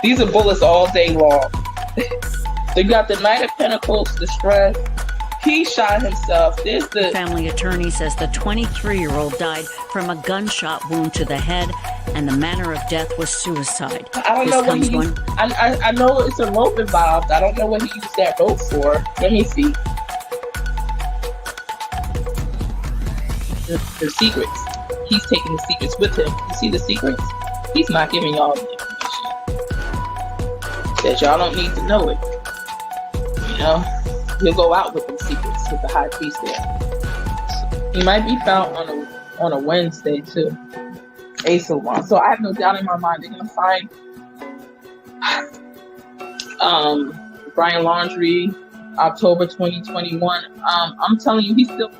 These are bullets all day long. They got the Knight of Pentacles, the stress. He shot himself. There's The family attorney says the 23-year-old died from a gunshot wound to the head, and the manner of death was suicide. I don't know what he used. I know it's a rope involved. I don't know what he used that rope for. Let me see. The secrets. He's taking the secrets with him. You see the secrets? He's not giving y'all the information. Says y'all don't need to know it. You know? He'll go out with them secrets with the high priest there. He might be found on a Wednesday too. Ace of Wands. So I have no doubt in my mind they're gonna find Brian Laundrie, October 2021. I'm telling you, he's still.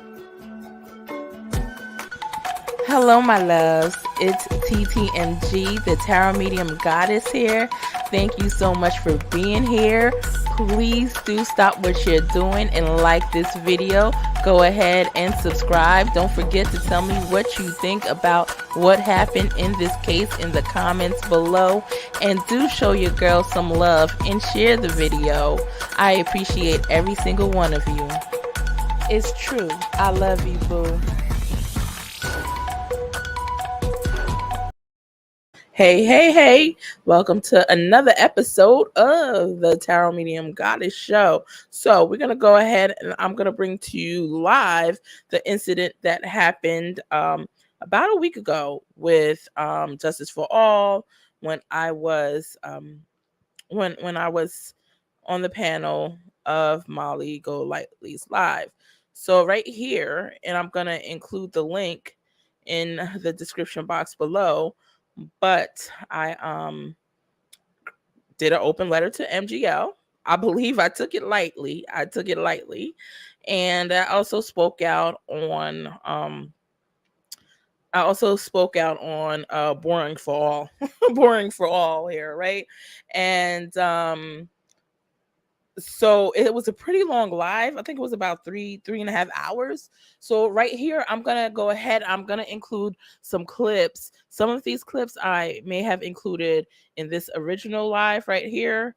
Hello, my loves. It's TTMG, the Tarot Medium Goddess here. Thank you so much for being here. Please do stop what you're doing and like this video. Go ahead and subscribe. Don't forget to tell me what you think about what happened in this case in the comments below. And do show your girl some love and share the video. I appreciate every single one of you. It's true. I love you, boo. Hey. Welcome to another episode of the Tarot Medium Goddess Show. So we're going to go ahead and I'm going to bring to you live the incident that happened about a week ago with Justice for All when I was when I was on the panel of Molly Golightly's live. So right here, and I'm going to include the link in the description box below. But I did an open letter to MGL. I believe I took it lightly. And I also spoke out on Boring for All. Boring for All here, right? And so it was a pretty long live. I think it was about three and a half hours. So right here, I'm going to go ahead. I'm going to include some clips. Some of these clips I may have included in this original live right here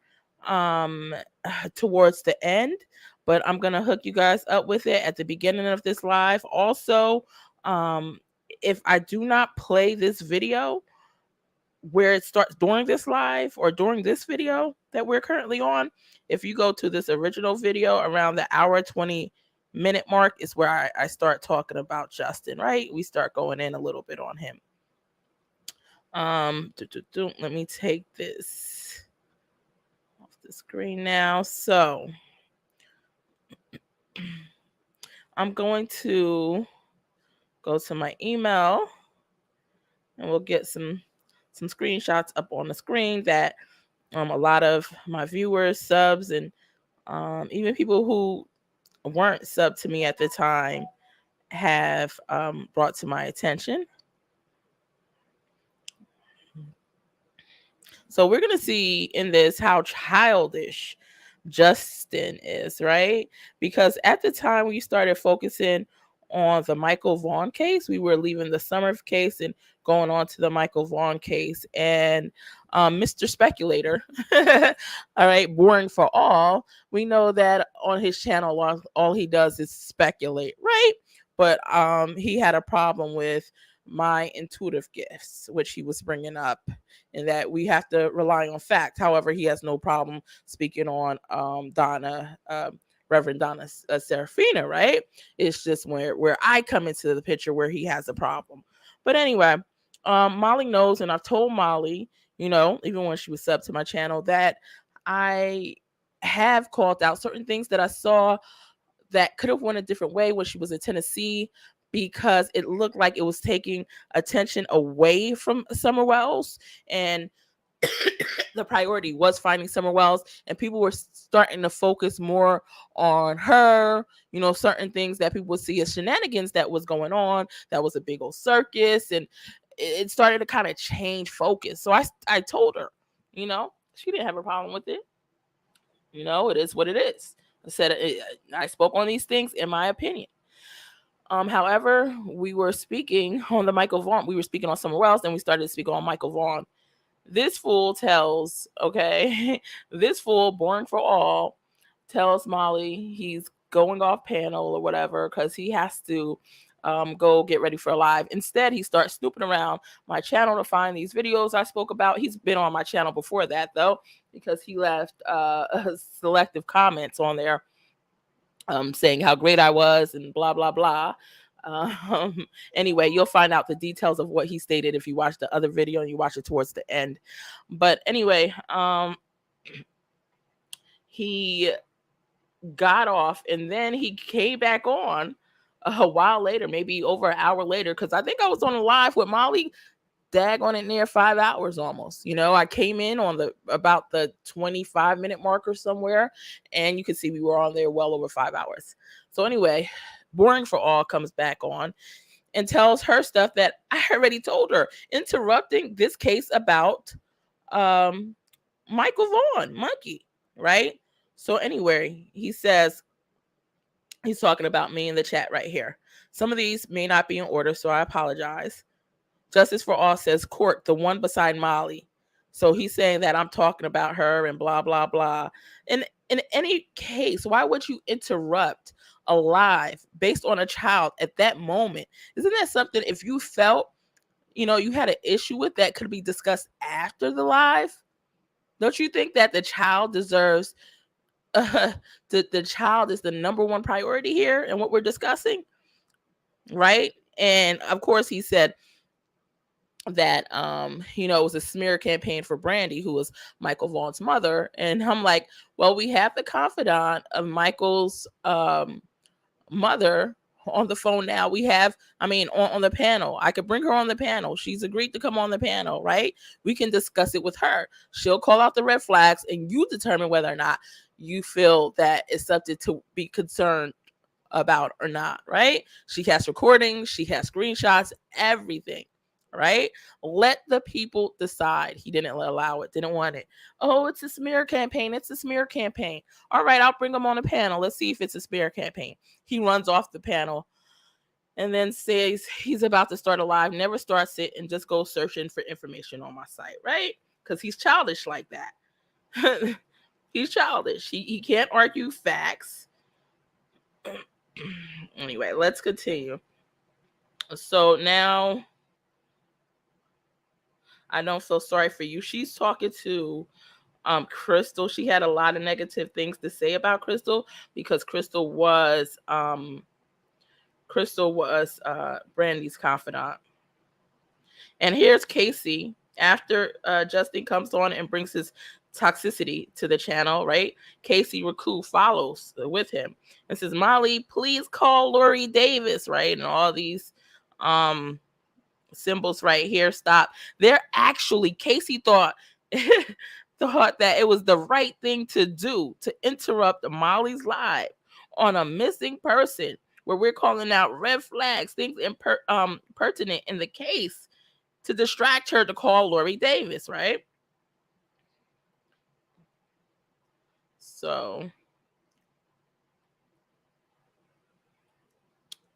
towards the end. But I'm going to hook you guys up with it at the beginning of this live. Also, if I do not play this video where it starts during this live or during this video that we're currently on, if you go to this original video around the hour 20-minute mark is where I start talking about Justin, right? We start going in a little bit on him. Let me take this off the screen now. So I'm going to go to my email and we'll get some screenshots up on the screen that a lot of my viewers, subs, and even people who weren't sub to me at the time have brought to my attention. So we're going to see in this how childish Justin is, right? Because at the time we started focusing on the Michael Vaughn case, we were leaving the Summer case and going on to the Michael Vaughn case. And Mr. Speculator, all right, Boring for All, we know that on his channel, all he does is speculate, right? But he had a problem with my intuitive gifts, which he was bringing up, and that we have to rely on fact. However, he has no problem speaking on Reverend Donna Serafina, right? It's just where I come into the picture where he has a problem. But anyway, Molly knows, and I've told Molly, even when she was sub to my channel, that I have called out certain things that I saw that could have went a different way when she was in Tennessee, because it looked like it was taking attention away from Summer Wells, and the priority was finding Summer Wells, and people were starting to focus more on her, certain things that people would see as shenanigans that was going on, that was a big old circus, and it started to kind of change focus. So I told her, she didn't have a problem with it. It is what it is. I said, I spoke on these things in my opinion. However, we were speaking on the Michael Vaughn. We were speaking on Summer Wells, and we started to speak on Michael Vaughn. This fool tells, okay, this fool, Boring for All, tells Molly he's going off panel or whatever because he has to go get ready for a live. Instead, he starts snooping around my channel to find these videos I spoke about. He's been on my channel before that, though, because he left selective comments on there saying how great I was and blah, blah, blah. Anyway, you'll find out the details of what he stated if you watch the other video and you watch it towards the end. But anyway, he got off and then he came back on a while later, maybe over an hour later, because I think I was on a live with Molly daggone it near 5 hours almost. You know, I came in on about the 25-minute mark or somewhere, and you can see we were on there well over 5 hours. So anyway, Boring for All comes back on and tells her stuff that I already told her, interrupting this case about Michael Vaughn, Monkey, right? So anyway, he says, he's talking about me in the chat right here. Some of these may not be in order, so I apologize. Justice for All says, Court, the one beside Molly. So he's saying that I'm talking about her and blah, blah, blah. And in any case, why would you interrupt a live based on a child at that moment? Isn't that something, if you felt, you know, you had an issue with, that could be discussed after the live? Don't you think that the child deserves, the child is the number one priority here and what we're discussing, right? And of course he said that you know, it was a smear campaign for Brandy, who was Michael Vaughn's mother. And I'm like, well, we have the confidant of Michael's mother on the phone now. We have, I mean, on the panel. I could bring her on the panel. She's agreed to come on the panel, right? We can discuss it with her. She'll call out the red flags and you determine whether or not you feel that it's something to be concerned about or not, right? She has recordings, she has screenshots, everything, right? Let the people decide. He didn't allow it, didn't want it. Oh, it's a smear campaign. It's a smear campaign. All right, I'll bring him on a panel. Let's see if it's a smear campaign. He runs off the panel and then says he's about to start a live, never starts it, and just goes searching for information on my site, right? Because he's childish like that. He's childish. He can't argue facts. Anyway, let's continue. So now, I don't feel sorry for you. She's talking to Crystal. She had a lot of negative things to say about Crystal because Crystal was Brandy's confidant. And here's Casey after Justin comes on and brings his toxicity to the channel, right? Casey Raku follows with him and says, Molly, please call Lori Davis, right? And all these symbols right here, stop. They're actually, Casey thought that it was the right thing to do to interrupt Molly's live on a missing person where we're calling out red flags, things pertinent in the case, to distract her to call Lori Davis, right? So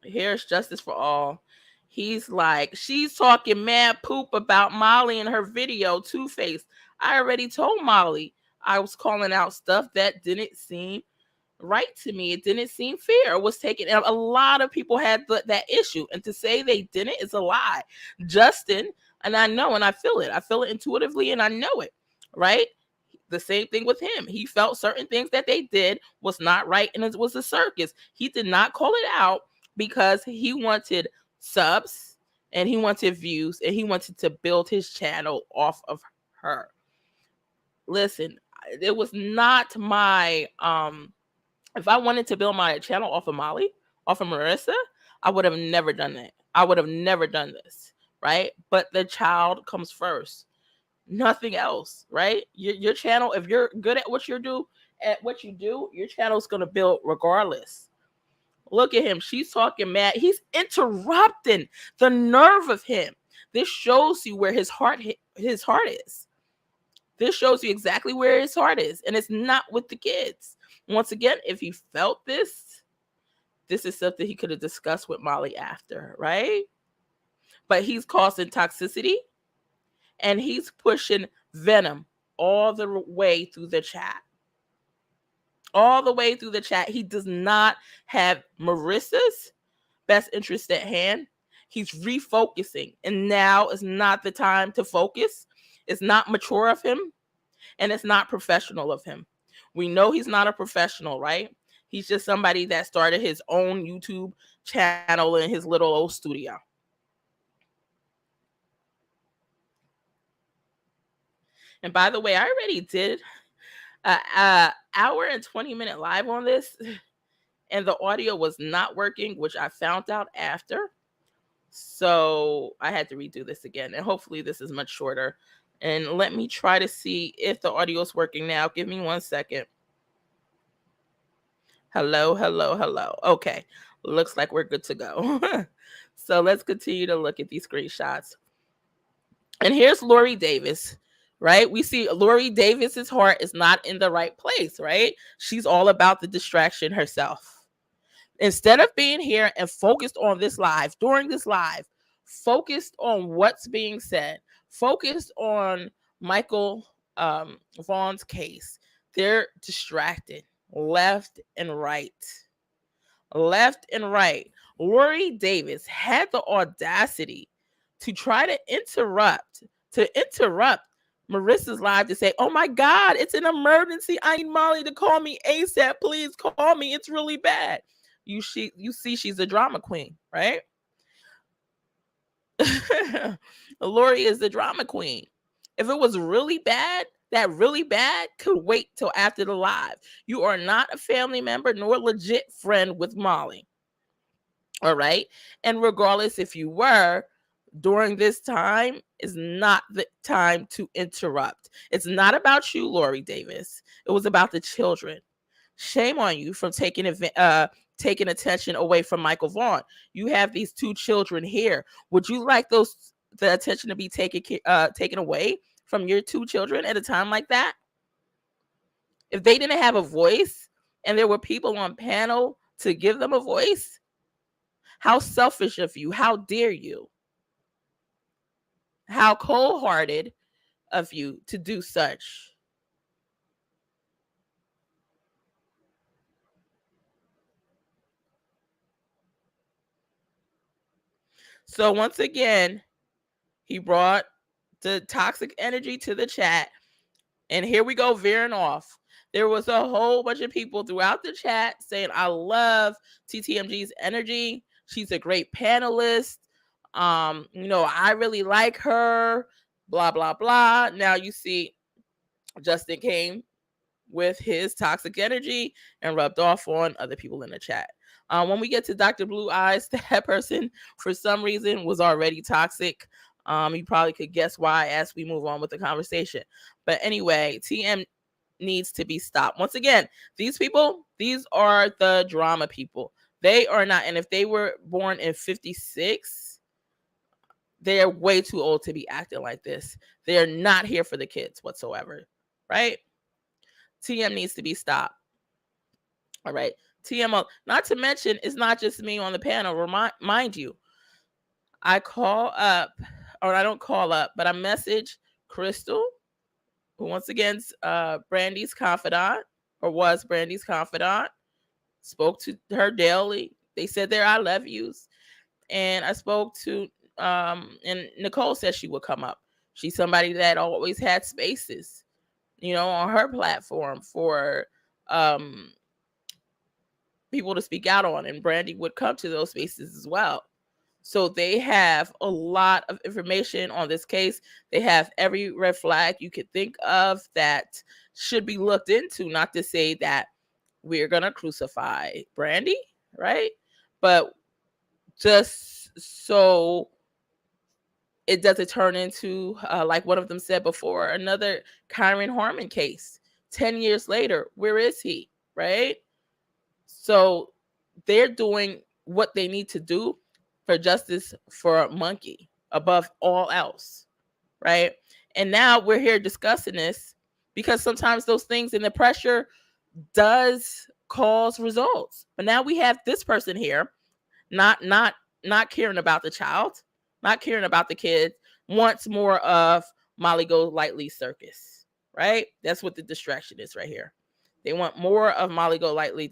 here's Justice for All. He's like, she's talking mad poop about Molly in her video, Two-Face. I already told Molly I was calling out stuff that didn't seem right to me. It didn't seem fair. It was taken. A lot of people had that issue. And to say they didn't is a lie. Justin, and I know, and I feel it. I feel it intuitively and I know it, right? The same thing with him. He felt certain things that they did was not right and it was a circus. He did not call it out because he wanted subs and he wanted views and he wanted to build his channel off of her. Listen, it was not my if I wanted to build my channel off of Molly, off of Marissa, I would have never done that. I would have never done this, right? But the child comes first. Nothing else, right? Your channel, if you're good at what you do, your channel's gonna build regardless. Look at him. She's talking mad. He's interrupting. The nerve of him. This shows you where his heart is. This shows you exactly where his heart is, and it's not with the kids. Once again, if he felt this is something he could have discussed with Molly after, right? But he's causing toxicity. and he's pushing venom all the way through the chat. All the way through the chat. He does not have Marissa's best interest at hand. He's refocusing, and now is not the time to focus. It's not mature of him, and it's not professional of him. We know he's not a professional, right? He's just somebody that started his own YouTube channel in his little old studio. And by the way, I already did an hour and 20-minute live on this, and the audio was not working, which I found out after. So I had to redo this again, and hopefully this is much shorter. And let me try to see if the audio is working now. Give me 1 second. Hello. Okay, looks like we're good to go. So let's continue to look at these screenshots. And here's Lori Davis, right? We see Lori Davis's heart is not in the right place, right? She's all about the distraction herself. Instead of being here and focused on this live, during this live, focused on what's being said, focused on Michael Vaughn's case, they're distracted left and right. Left and right. Lori Davis had the audacity to try to interrupt Marissa's live to say, oh my God, it's an emergency. I need Molly to call me ASAP. Please call me. It's really bad. You see she's a drama queen, right? Lori is the drama queen. If it was really bad, that really bad could wait till after the live. You are not a family member nor a legit friend with Molly. All right. And regardless if you were, during this time is not the time to interrupt. It's not about you, Lori Davis. It was about the children. Shame on you from taking attention away from Michael Vaughn. You have these two children here. Would you like the attention to be taken away from your two children at a time like that? If they didn't have a voice and there were people on panel to give them a voice, how selfish of you. How dare you? How cold-hearted of you to do such. So once again, he brought the toxic energy to the chat. And here we go, veering off. There was a whole bunch of people throughout the chat saying, I love TTMG's energy. She's a great panelist. I really like her. Blah, blah, blah. Now you see Justin came with his toxic energy and rubbed off on other people in the chat. When we get to Dr. Blue Eyes, that person, for some reason, was already toxic. You probably could guess why as we move on with the conversation. But anyway, TM needs to be stopped. Once again, these people, these are the drama people. They are not, and if they were born in 56, they're way too old to be acting like this. They're not here for the kids whatsoever, right? TM needs to be stopped. All right. TM, not to mention, it's not just me on the panel. Mind you, I don't call up, but I message Crystal, who once again Brandy's confidant, or was Brandy's confidant. Spoke to her daily. They said their I love yous. And I spoke to and Nicole said she would come up. She's somebody that always had spaces, on her platform for people to speak out on, and Brandy would come to those spaces as well. So they have a lot of information on this case. They have every red flag you could think of that should be looked into, not to say that we're going to crucify Brandy, right? But just so it doesn't turn into, like one of them said before, another Kyron Harmon case. 10 years later, where is he, right? So they're doing what they need to do for justice for Monkey above all else, right? And now we're here discussing this because sometimes those things and the pressure does cause results. But now we have this person here, not caring about the child, not caring about the kids, wants more of Molly Golightly circus, right? That's what the distraction is right here. They want more of Molly Golightly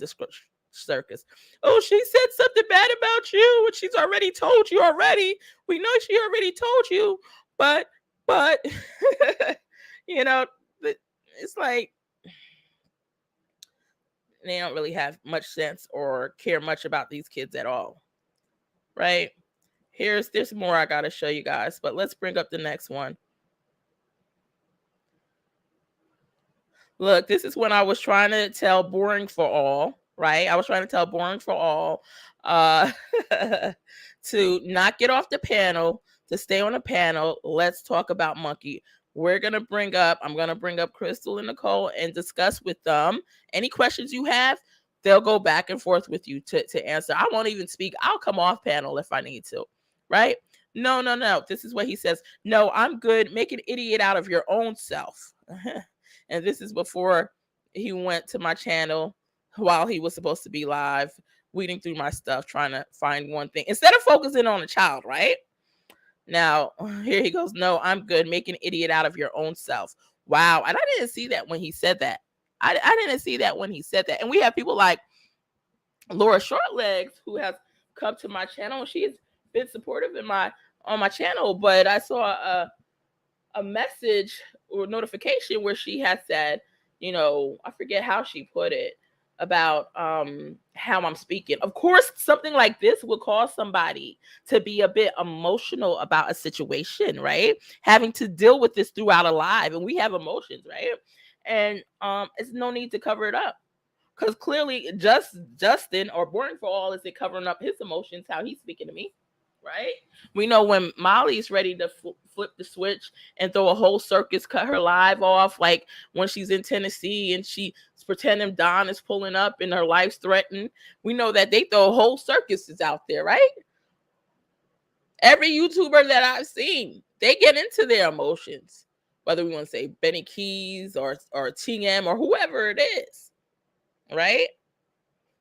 circus. Oh, she said something bad about you, and she's already told you already. We know she already told you, but you know, it's like they don't really have much sense or care much about these kids at all, right? There's more I gotta show you guys, but let's bring up the next one. Look, this is when I was trying to tell Boring for All, right? I was trying to tell Boring for All to not get off the panel, to stay on the panel. Let's talk about Monkey. I'm going to bring up Crystal and Nicole and discuss with them any questions you have. They'll go back and forth with you to answer. I won't even speak. I'll come off panel if I need to, right? No. This is what he says. No, I'm good. Make an idiot out of your own self. And this is before he went to my channel while he was supposed to be live, weeding through my stuff, trying to find one thing instead of focusing on the child, right? Now, here he goes. No, I'm good. Make an idiot out of your own self. Wow. And I didn't see that when he said that. I didn't see that when he said that. And we have people like Laura Shortlegs who has come to my channel. She's been supportive on my channel, but I saw a message or notification where she had said, I forget how she put it, about how I'm speaking. Of course, something like this would cause somebody to be a bit emotional about a situation, right? Having to deal with this throughout a live, and we have emotions, right? And it's no need to cover it up, because clearly Justin or Boring for All isn't covering up his emotions how he's speaking to me, right? We know when Molly's ready to flip the switch and throw a whole circus, cut her live off, like when she's in Tennessee and she's pretending Don is pulling up and her life's threatened. We know that they throw whole circuses out there, right? Every YouTuber that I've seen, they get into their emotions, whether we want to say Benny Keys or TM or whoever it is, right?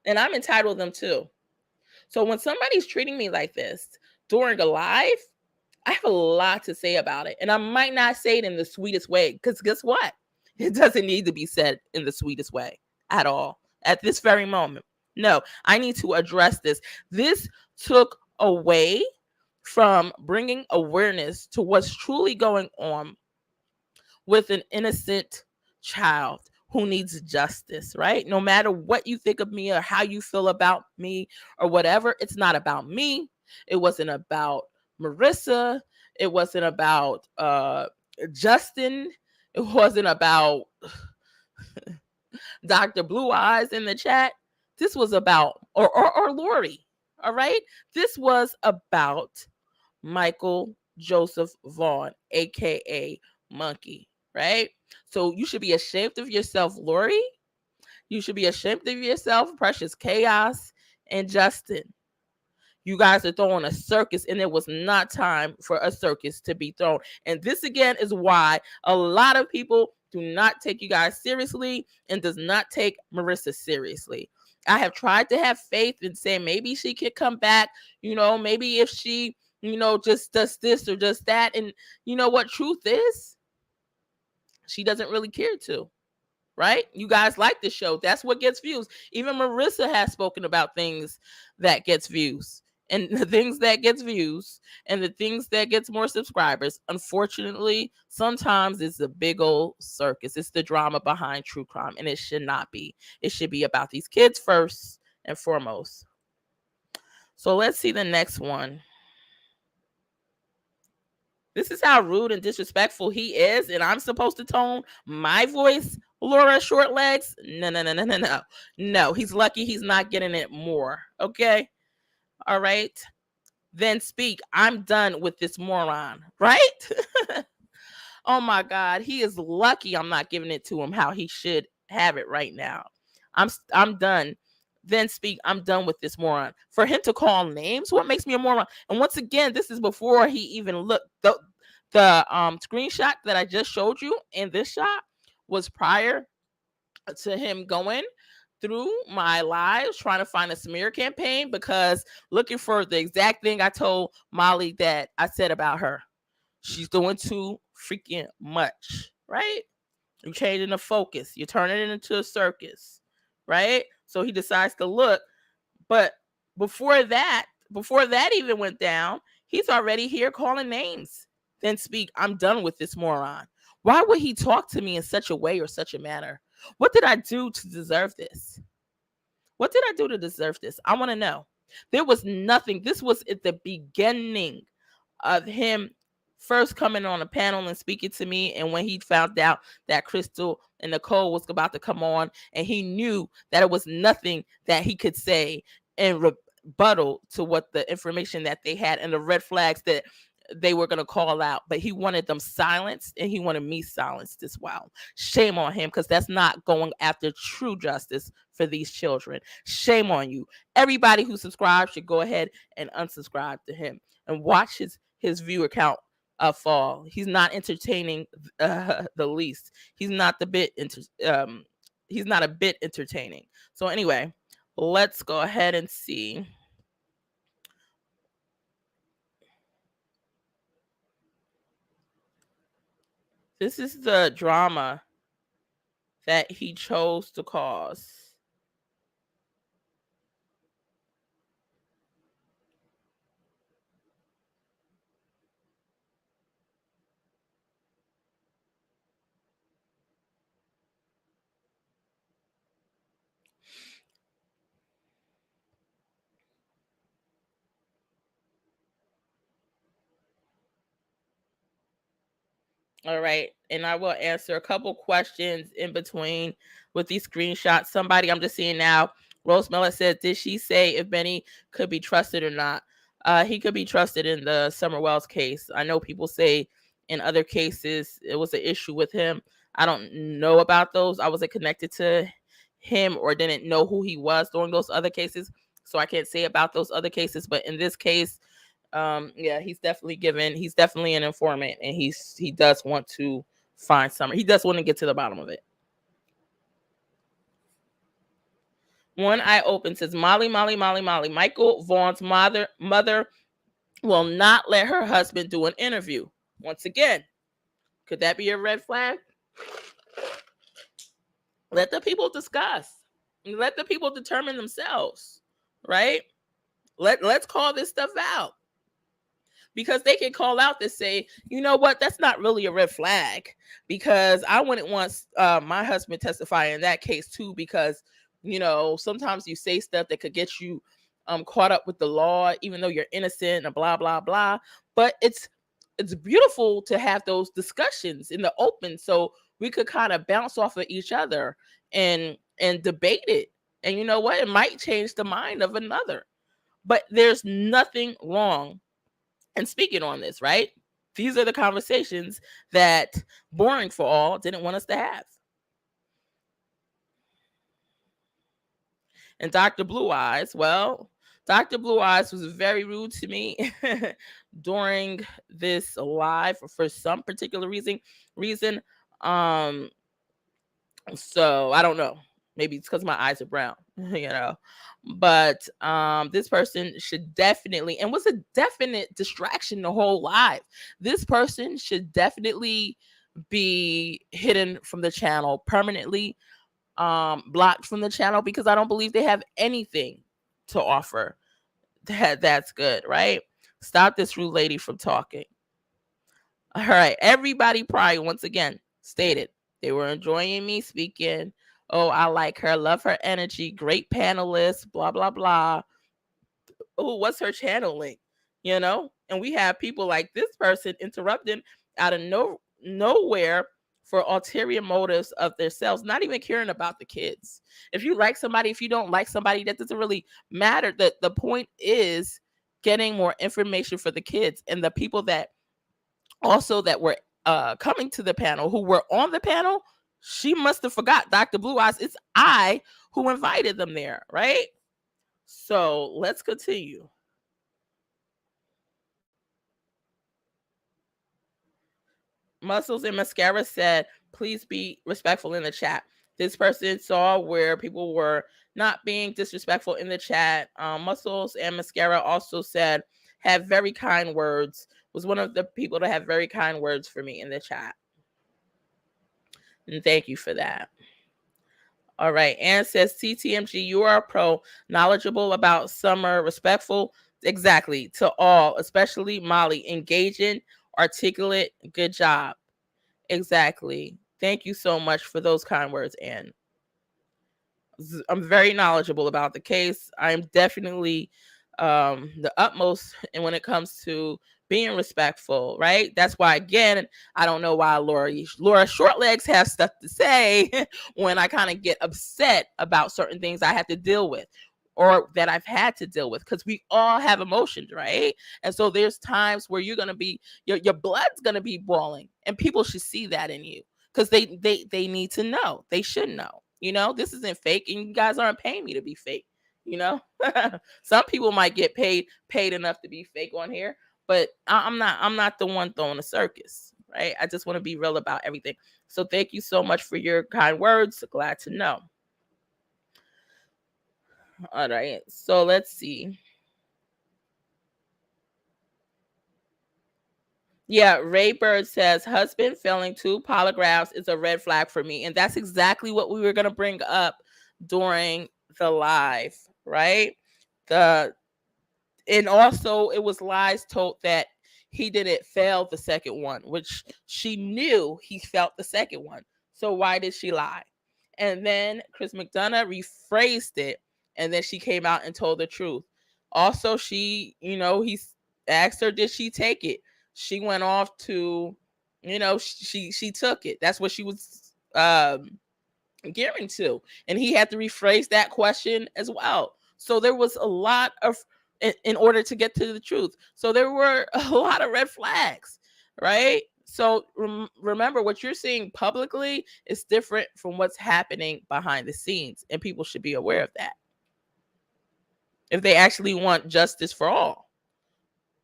And I'm entitled to them too. So when somebody's treating me like this during a live, I have a lot to say about it. And I might not say it in the sweetest way, because guess what? It doesn't need to be said in the sweetest way at all at this very moment. No, I need to address this. This took away from bringing awareness to what's truly going on with an innocent child who needs justice, right? No matter what you think of me or how you feel about me or whatever, it's not about me. It wasn't about Marissa. It wasn't about Justin. It wasn't about Dr. Blue Eyes in the chat. This was about, or Lori, all right? This was about Michael Joseph Vaughn, aka Monkey, right? So you should be ashamed of yourself, Lori. You should be ashamed of yourself, Precious Chaos, and Justin. You guys are throwing a circus, and it was not time for a circus to be thrown. And this, again, is why a lot of people do not take you guys seriously and does not take Marissa seriously. I have tried to have faith and say maybe she could come back, maybe if she, just does this or just that. And you know what truth is? She doesn't really care to. Right? You guys like the show. That's what gets views. Even Marissa has spoken about things that gets views. And the things that gets views and the things that gets more subscribers, unfortunately, sometimes it's a big old circus. It's the drama behind true crime, and it should not be. It should be about these kids first and foremost. So let's see the next one. This is how rude and disrespectful he is, and I'm supposed to tone my voice, Laura Shortlegs? No. No, he's lucky he's not getting it more, okay? All right? Then speak. I'm done with this moron, right? Oh, my God. He is lucky I'm not giving it to him how he should have it right now. I'm done. Then speak. I'm done with this moron. For him to call names, what makes me a moron? And once again, this is before he even looked. The screenshot that I just showed you in this shot was prior to him going through my lives trying to find a smear campaign, because looking for the exact thing I told Molly that I said about her. She's doing too freaking much, right? You're changing the focus. You're turning it into a circus, right? So he decides to look. But before that even went down, he's already here calling names. Then speak, I'm done with this moron. Why would he talk to me in such a way or such a manner? What did I do to deserve this? What did I do to deserve this? I want to know. There was nothing. This was at the beginning of him first coming on a panel and speaking to me, and when he found out that Crystal and Nicole was about to come on, and he knew that it was nothing that he could say in rebuttal to what the information that they had and the red flags that they were going to call out, but he wanted them silenced, and he wanted me silenced as well. Shame on him, because that's not going after true justice for these children. Shame on you. Everybody who subscribes should go ahead and unsubscribe to him and watch his viewer count fall. He's not entertaining the least. He's not a bit entertaining. So anyway, let's go ahead and see. This is the drama that he chose to cause. All right. And I will answer a couple questions in between with these screenshots. Somebody I'm just seeing now, Rose Miller said, did she say if Benny could be trusted or not? He could be trusted in the Summer Wells case. I know people say in other cases it was an issue with him. I don't know about those. I wasn't connected to him or didn't know who he was during those other cases. So I can't say about those other cases. But in this case, yeah, he's definitely an informant, and he does want to find Summer. He does want to get to the bottom of it. One Eye Open says, Molly. Michael Vaughn's mother will not let her husband do an interview. Once again, could that be a red flag? Let the people discuss. Let the people determine themselves, right? Let's call this stuff out. Because they can call out to say, you know what, that's not really a red flag, because I wouldn't want my husband testifying in that case too, because, you know, sometimes you say stuff that could get you caught up with the law, even though you're innocent and blah, blah, blah. But it's beautiful to have those discussions in the open, so we could kind of bounce off of each other and debate it. And you know what? It might change the mind of another. But there's nothing wrong and speaking on this, right? These are the conversations that Boring for All didn't want us to have. And Dr. Blue Eyes, well, Dr. Blue Eyes was very rude to me during this live for some particular reason. So I don't know. Maybe it's because my eyes are brown, you know. But this person should definitely, and was a definite distraction the whole live. This person should definitely be hidden from the channel permanently, blocked from the channel, because I don't believe they have anything to offer that's good, right? Stop this rude lady from talking. All right, everybody probably once again stated they were enjoying me speaking. Oh, I like her, love her energy, great panelist, blah, blah, blah. Oh, what's her channel link? You know, and we have people like this person interrupting out of nowhere for ulterior motives of themselves, not even caring about the kids. If you like somebody, if you don't like somebody, that doesn't really matter. The point is getting more information for the kids, and the people that also that were coming to the panel, who were on the panel, she must have forgot Dr. Blue Eyes. It's I who invited them there, right? So let's continue. Muscles and Mascara said, please be respectful in the chat. This person saw where people were not being disrespectful in the chat. Muscles and Mascara also said, have very kind words was one of the people that have very kind words for me in the chat. And thank you for that. All right. Ann says, TTMG, you are a pro, knowledgeable about Summer, respectful. Exactly. To all, especially Molly, engaging, articulate. Good job. Exactly. Thank you so much for those kind words, Ann. I'm very knowledgeable about the case. I'm definitely the utmost and when it comes to being respectful, right? That's why, again, I don't know why Laura Shortlegs has stuff to say when I kind of get upset about certain things I have to deal with or that I've had to deal with, because we all have emotions, right? And so there's times where you're going to be, your blood's going to be boiling, and people should see that in you, because they need to know. They should know, this isn't fake, and you guys aren't paying me to be fake. Some people might get paid enough to be fake on here, but I'm not the one throwing a circus, right? I just want to be real about everything. So thank you so much for your kind words. Glad to know. All right, so let's see. Yeah, Ray Bird says, husband failing 2 polygraphs is a red flag for me. And that's exactly what we were going to bring up during the live, right? And also it was lies told that he didn't fail the second one, which she knew he felt the second one. So why did she lie? And then Chris McDonough rephrased it, and then she came out and told the truth. Also, she, he asked her, did she take it? She went off to, she took it. That's what she was gearing to. And he had to rephrase that question as well. So there was a lot of, in order to get to the truth. So there were a lot of red flags, right? So remember, what you're seeing publicly is different from what's happening behind the scenes. And people should be aware of that, if they actually want justice for all.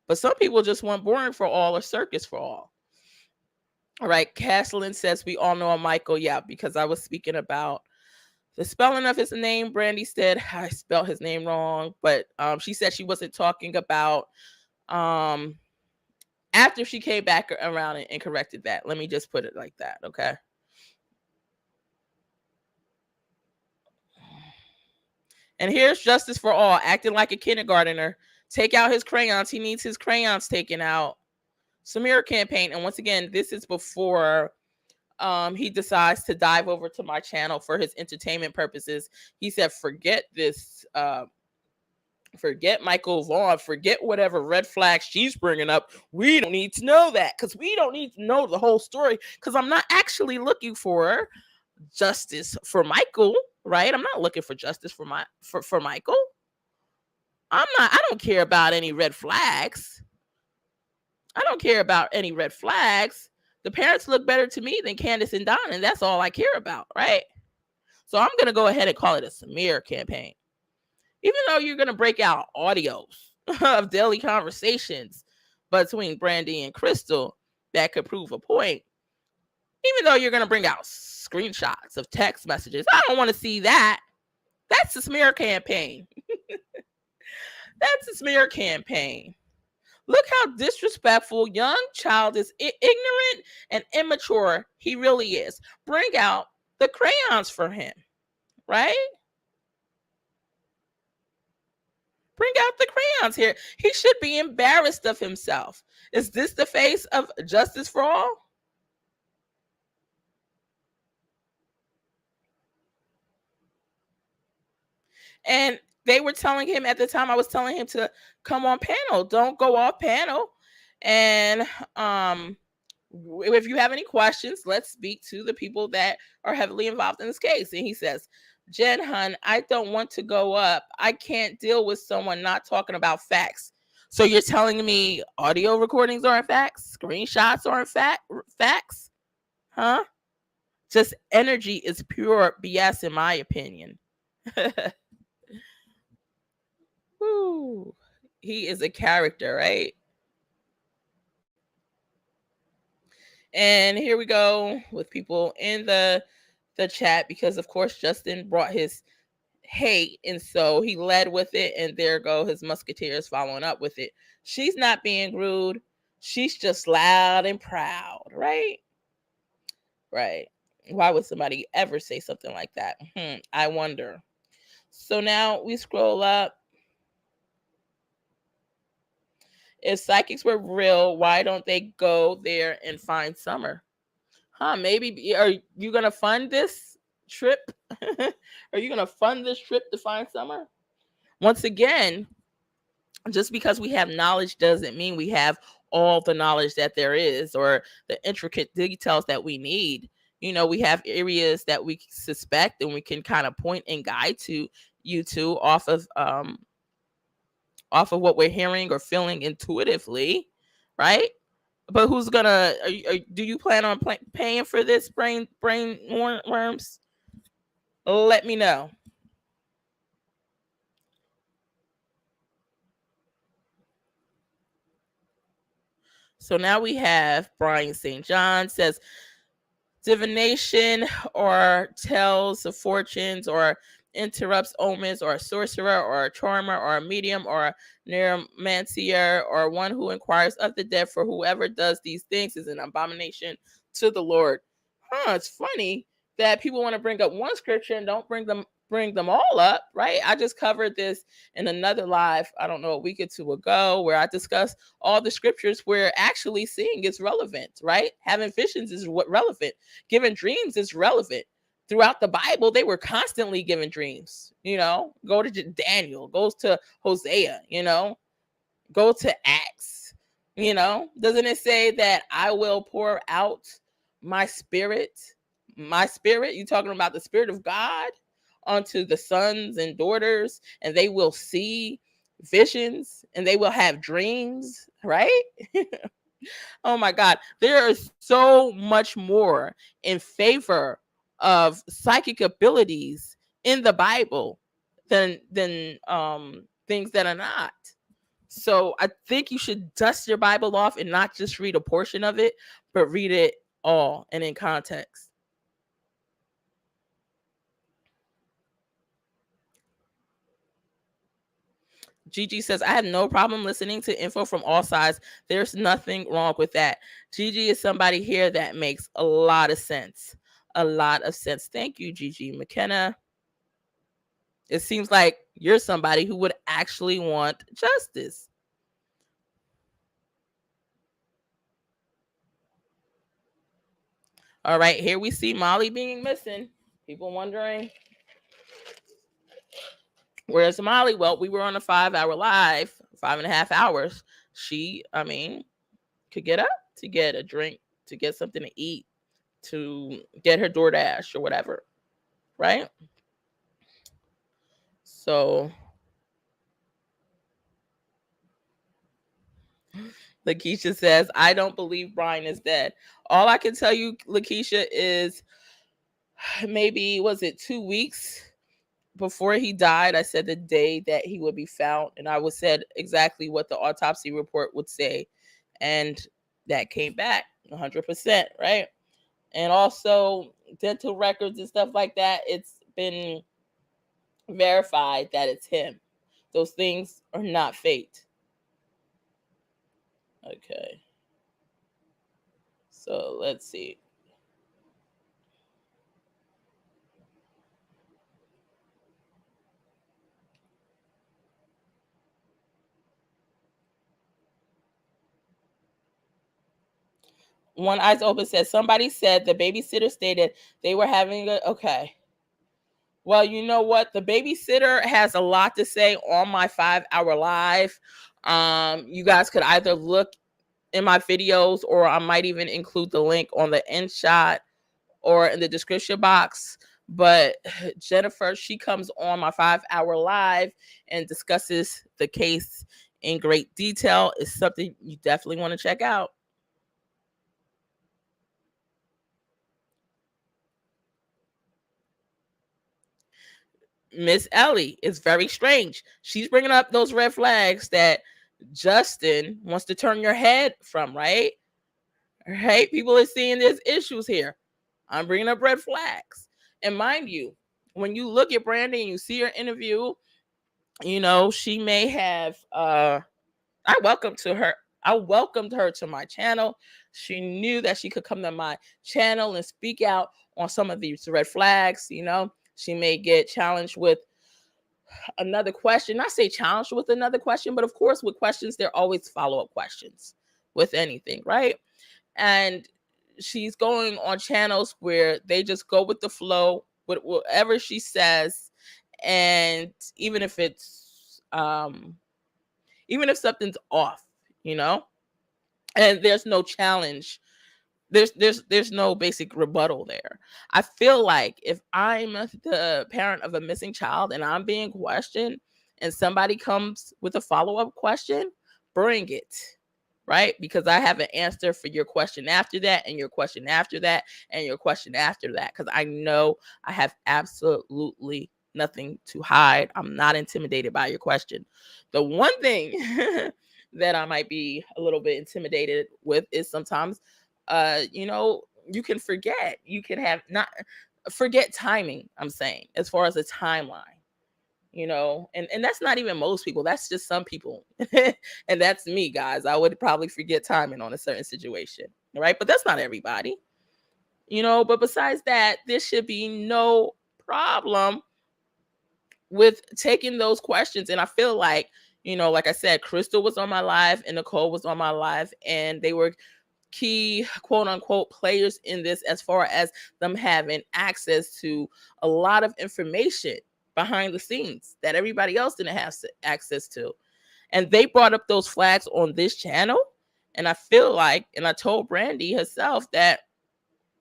But some people just want boring for all or circus for all. All right. Caslin says, we all know a Michael. Yeah, because I was speaking about the spelling of his name. Brandy said I spelled his name wrong, but she said she wasn't talking about after she came back around and corrected that. Let me just put it like that. Okay. And here's Justice for All, acting like a kindergartner. Take out his crayons. He needs his crayons taken out. Smear campaign. And once again, this is before he decides to dive over to my channel for his entertainment purposes. He said, forget this, forget Michael Vaughn, forget whatever red flags she's bringing up. We don't need to know that, because we don't need to know the whole story, because I'm not actually looking for justice for Michael, right? I'm not looking for justice for Michael. I don't care about any red flags. I don't care about any red flags. The parents look better to me than Candace and Don, and that's all I care about, right? So I'm going to go ahead and call it a smear campaign. Even though you're going to break out audios of daily conversations between Brandy and Crystal that could prove a point, even though you're going to bring out screenshots of text messages, I don't want to see that. That's a smear campaign. That's a smear campaign. Look how disrespectful, young child is, ignorant and immature he really is. Bring out the crayons for him, right? Bring out the crayons here. He should be embarrassed of himself. Is this the face of justice for all? And they were telling him at the time, I was telling him to come on panel. Don't go off panel. And if you have any questions, let's speak to the people that are heavily involved in this case. And he says, Jen Hun, I don't want to go up. I can't deal with someone not talking about facts. So you're telling me audio recordings aren't facts? Screenshots aren't facts? Huh? Just energy is pure BS in my opinion. Woo. He is a character, right? And here we go with people in the chat, because of course Justin brought his hate, and so he led with it, and there go his musketeers following up with it. She's not being rude. She's just loud and proud, right? Right. Why would somebody ever say something like that? I wonder. So now we scroll up. If psychics were real, why don't they go there and find Summer? Maybe are you gonna fund this trip? Are you gonna fund this trip to find Summer? Once again, just because we have knowledge doesn't mean we have all the knowledge that there is or the intricate details that we need. We have areas that we suspect and we can kind of point and guide to you to off of what we're hearing or feeling intuitively, right? But who's gonna? Do you plan on paying for this brain worms? Let me know. So now we have Brian St. John says divination or tells of fortunes or interrupts omens or a sorcerer or a charmer or a medium or a neuromancer or one who inquires of the dead. For whoever does these things is an abomination to the Lord. It's funny that people want to bring up one scripture and don't bring them all up, right? I just covered this in another live, I don't know, a week or two ago, where I discussed all the scriptures where actually seeing is relevant, right? Having visions is what relevant. Giving dreams is relevant. Throughout the Bible, they were constantly given dreams. Go to Daniel, goes to Hosea, go to Acts. Doesn't it say that I will pour out my spirit? You talking about the Spirit of God onto the sons and daughters, and they will see visions and they will have dreams, right? Oh my God. There is so much more in favor of psychic abilities in the Bible than things that are not. So I think you should dust your Bible off and not just read a portion of it, but read it all and in context. Gigi says, I have no problem listening to info from all sides. There's nothing wrong with that. Gigi is somebody here that makes a lot of sense. A lot of sense. Thank you, Gigi. McKenna, it seems like you're somebody who would actually want justice. All right, here we see Molly being missing. People wondering, where's Molly? Well, we were on a 5-hour live, 5.5 hours. She, could get up to get a drink, to get something to eat, to get her DoorDash or whatever, right? So Lakeisha says, I don't believe Brian is dead. All I can tell you, Lakeisha, is maybe, was it 2 weeks before he died, I said the day that he would be found, and I said exactly what the autopsy report would say, and that came back 100%, right? And also dental records and stuff like that, it's been verified that it's him. Those things are not fate. Okay. So let's see. One Eyes Open says, somebody said the babysitter stated they were having okay. Well, you know what? The babysitter has a lot to say on my 5-hour live. You guys could either look in my videos, or I might even include the link on the end shot or in the description box. But Jennifer, she comes on my 5-hour live and discusses the case in great detail. It's something you definitely want to check out. Miss Ellie is very strange. She's bringing up those red flags that Justin wants to turn your head from, right? Right? People are seeing there's issues here. I'm bringing up red flags. And mind you, when you look at Brandy and you see her interview, she may have I welcome I welcomed her to my channel. She knew that she could come to my channel and speak out on some of these red flags. You know, she may get challenged with another question. Not say challenged with another question, but of course, with questions, there are always follow-up questions with anything, right? And she's going on channels where they just go with the flow with whatever she says. And even if it's even if something's off, you know, and there's no challenge, there's no basic rebuttal there. I feel like if I'm the parent of a missing child and I'm being questioned and somebody comes with a follow-up question, bring it, right? Because I have an answer for your question after that, and your question after that, and your question after that, because I know I have absolutely nothing to hide. I'm not intimidated by your question. The one thing that I might be a little bit intimidated with is sometimes you know, you can forget. You can have not forget timing, I'm saying, as far as a timeline, you know, and that's not even most people. That's just some people. And that's me, guys. I would probably forget timing on a certain situation, right? But that's not everybody, you know. But besides that, there should be no problem with taking those questions. And I feel like, you know, like I said, Crystal was on my live and Nicole was on my live, and they were key quote unquote players in this, as far as them having access to a lot of information behind the scenes that everybody else didn't have access to. And they brought up those flags on this channel. And I feel like, and I told Brandy herself, that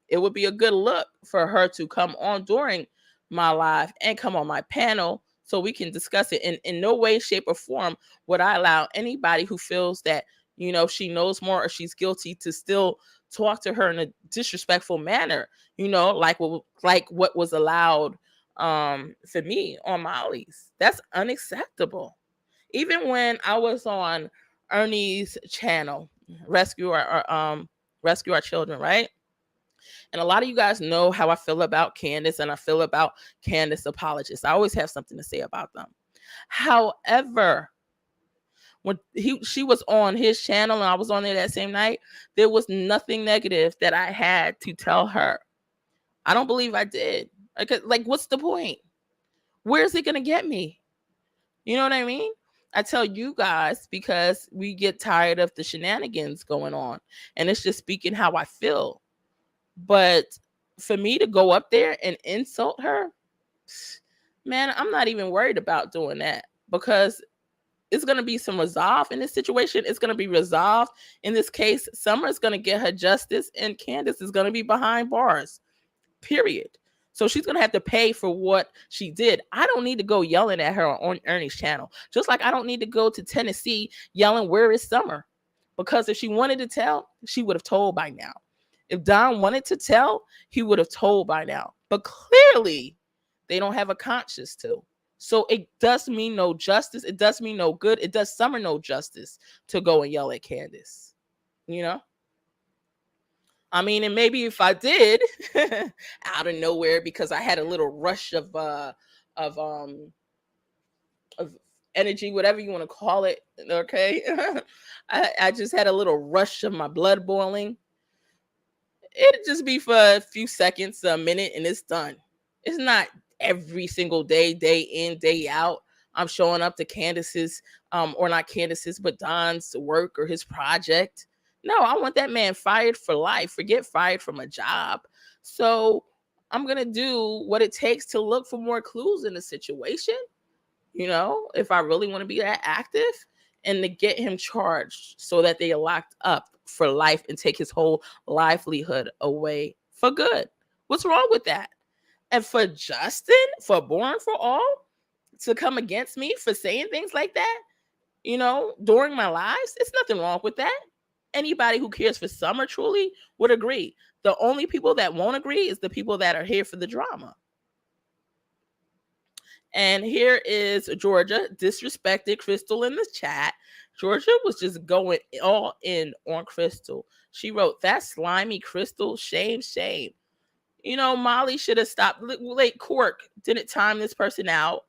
it would be a good look for her to come on during my live and come on my panel so we can discuss it. And in no way, shape, or form would I allow anybody who feels that, you know, she knows more or she's guilty to still talk to her in a disrespectful manner, you know, like what was allowed for me on Molly's. That's unacceptable. Even when I was on Ernie's channel, Rescue Our Children, right? And a lot of you guys know how I feel about Candace, and I feel about Candace apologists. I always have something to say about them. However, when she was on his channel and I was on there that same night, there was nothing negative that I had to tell her. I don't believe I did. Like, what's the point? Where's it gonna get me? You know what I mean? I tell you guys because we get tired of the shenanigans going on, and it's just speaking how I feel. But for me to go up there and insult her, man, I'm not even worried about doing that, because it's going to be some resolve in this situation. It's going to be resolved. In this case, Summer's going to get her justice, and Candace is going to be behind bars, period. So she's going to have to pay for what she did. I don't need to go yelling at her on Ernie's channel, just like I don't need to go to Tennessee yelling, "Where is Summer?" Because if she wanted to tell, she would have told by now. If Don wanted to tell, he would have told by now. But clearly, they don't have a conscience to. So it does me no justice. It does me no good. It does Summer no justice to go and yell at Candace. You know? I mean, and maybe if I did out of nowhere, because I had a little rush of energy, whatever you want to call it, okay? I just had a little rush of my blood boiling. It'd just be for a few seconds, a minute, and it's done. It's not every single day, day in, day out, I'm showing up to Candace's, or not Candace's, but Don's work or his project. No, I want that man fired for life. Forget fired from a job. So I'm going to do what it takes to look for more clues in the situation. You know, if I really want to be that active, and to get him charged so that they are locked up for life and take his whole livelihood away for good. What's wrong with that? And for Justin, for Born for All, to come against me for saying things like that, you know, during my lives, it's nothing wrong with that. Anybody who cares for Summer truly would agree. The only people that won't agree is the people that are here for the drama. And here is Georgia disrespected Crystal in the chat. Georgia was just going all in on Crystal. She wrote, "That slimy Crystal, shame, shame." You know, Molly should have stopped. Like, Cork didn't time this person out,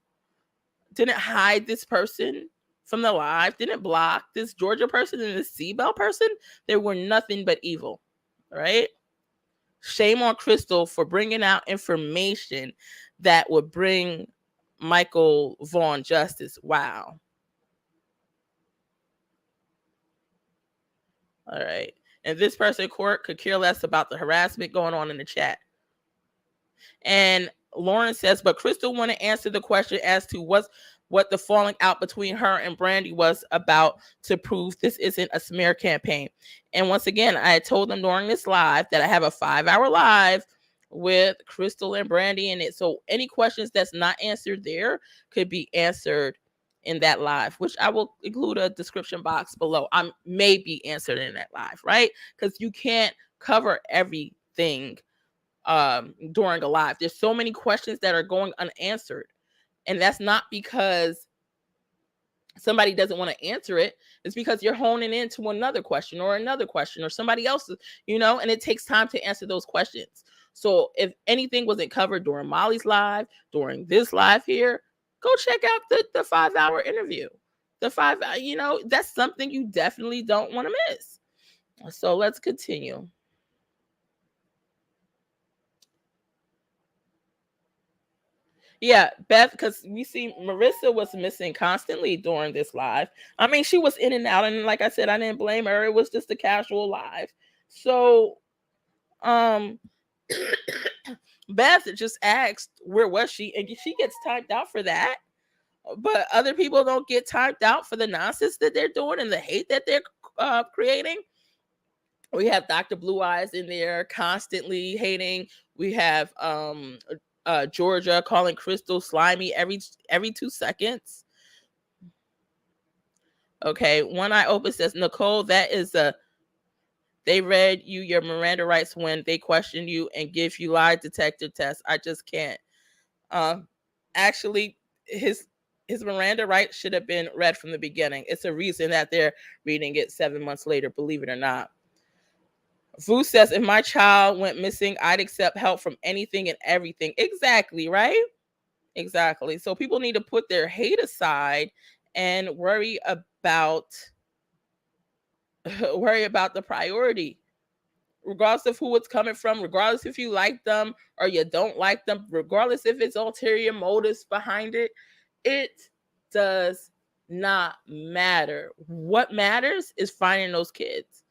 didn't hide this person from the live, didn't block this Georgia person and this Seabell person. They were nothing but evil, right? Shame on Crystal for bringing out information that would bring Michael Vaughn justice. Wow. All right. And this person in court could care less about the harassment going on in the chat. And Lauren says, but Crystal want to answer the question as to what the falling out between her and Brandy was about to prove this isn't a smear campaign. And once again, I told them during this live that I have a 5-hour live with Crystal and Brandy in it. So any questions that's not answered there could be answered in that live, which I will include a description box below. I may be answered in that live, right? Because you can't cover everything during a live. There's so many questions that are going unanswered. And that's not because somebody doesn't want to answer it. It's because you're honing into another question or somebody else's, and it takes time to answer those questions. So if anything wasn't covered during Molly's live, during this live here, go check out the 5-hour interview. That's something you definitely don't want to miss. So let's continue. Yeah, Beth, because we see Marissa was missing constantly during this live. I mean, she was in and out, and like I said, I didn't blame her. It was just a casual live. So, Beth just asked, where was she? And she gets typed out for that. But other people don't get typed out for the nonsense that they're doing and the hate that they're creating. We have Dr. Blue Eyes in there constantly hating. We have Georgia calling Crystal slimy every 2 seconds. Okay, One Eye Open says, Nicole, that is they read you your Miranda rights when they question you and give you lie detector tests. I just can't. Actually, his Miranda rights should have been read from the beginning. It's a reason that they're reading it 7 months later, believe it or not. Vu says, if my child went missing, I'd accept help from anything and everything. Exactly, right? Exactly. So people need to put their hate aside and worry about the priority. Regardless of who it's coming from, regardless if you like them or you don't like them, regardless if it's ulterior motives behind it, it does not matter. What matters is finding those kids.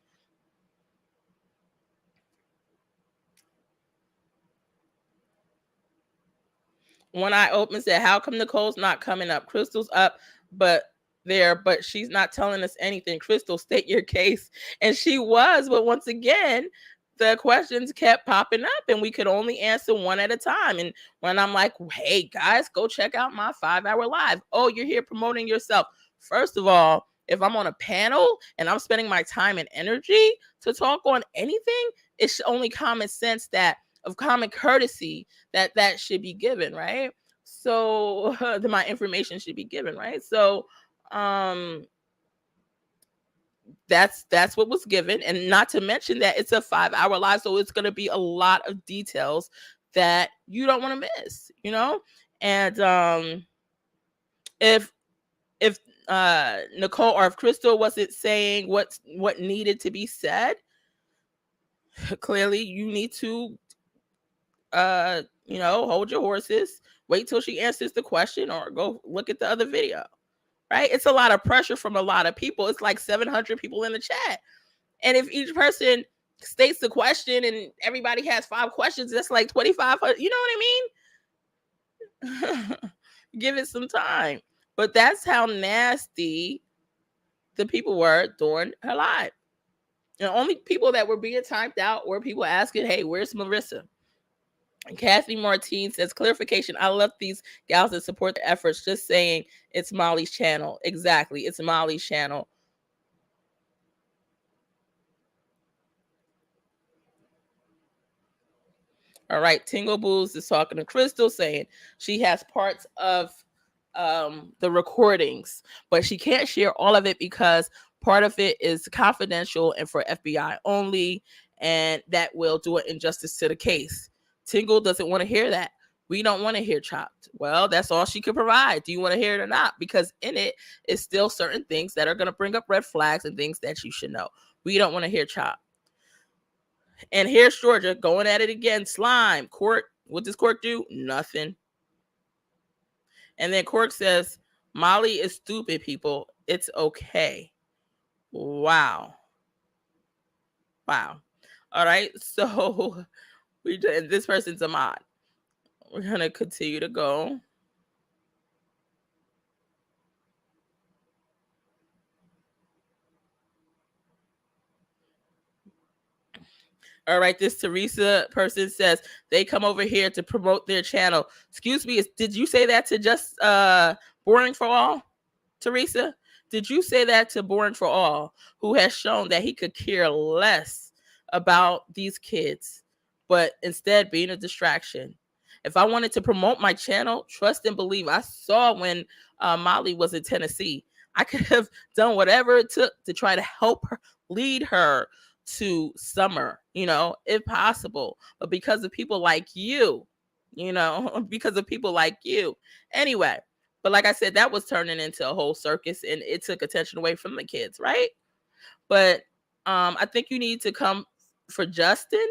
One Eye Open said, how come Nicole's not coming up? Crystal's up, but she's not telling us anything. Crystal, state your case. And she was, but once again, the questions kept popping up and we could only answer one at a time. And when I'm like, hey guys, go check out my 5-hour live. Oh, you're here promoting yourself. First of all, if I'm on a panel and I'm spending my time and energy to talk on anything, it's only common sense of common courtesy that should be given, right? So my information should be given, right? So that's what was given, and not to mention that it's a 5-hour live, so it's going to be a lot of details that you don't want to miss, And if Nicole or if Crystal wasn't saying what needed to be said, clearly you need to hold your horses, wait till she answers the question, or go look at the other video, right? It's a lot of pressure from a lot of people. It's like 700 people in the chat. And if each person states the question and everybody has 5 questions, that's like 2,500. You know what I mean? Give it some time. But that's how nasty the people were during her live. The only people that were being typed out were people asking, hey, where's Marissa? And Kathy Martin says, clarification, I love these gals that support the efforts. Just saying it's Molly's channel. Exactly. It's Molly's channel. All right. Tingle Booze is talking to Crystal, saying she has parts of the recordings, but she can't share all of it because part of it is confidential and for FBI only, and that will do an injustice to the case. Tingle doesn't want to hear that. We don't want to hear chopped. Well, that's all she could provide. Do you want to hear it or not? Because in it is still certain things that are going to bring up red flags and things that you should know. We don't want to hear chopped. And here's Georgia going at it again. Slime. Court. What does Court do? Nothing. And then Court says, Molly is stupid, people. It's okay. Wow. Wow. All right. So this person's a mod. We're going to continue to go. All right, this Teresa person says they come over here to promote their channel. Excuse me, did you say that to just Boring for All, Teresa? Did you say that to Boring for All, who has shown that he could care less about these kids, but instead being a distraction? If I wanted to promote my channel, trust and believe, I saw when Molly was in Tennessee, I could have done whatever it took to try to help her, lead her to summer, if possible. But because of people like you, because of people like you. Anyway, but like I said, that was turning into a whole circus and it took attention away from the kids, right? But I think you need to come for Justin,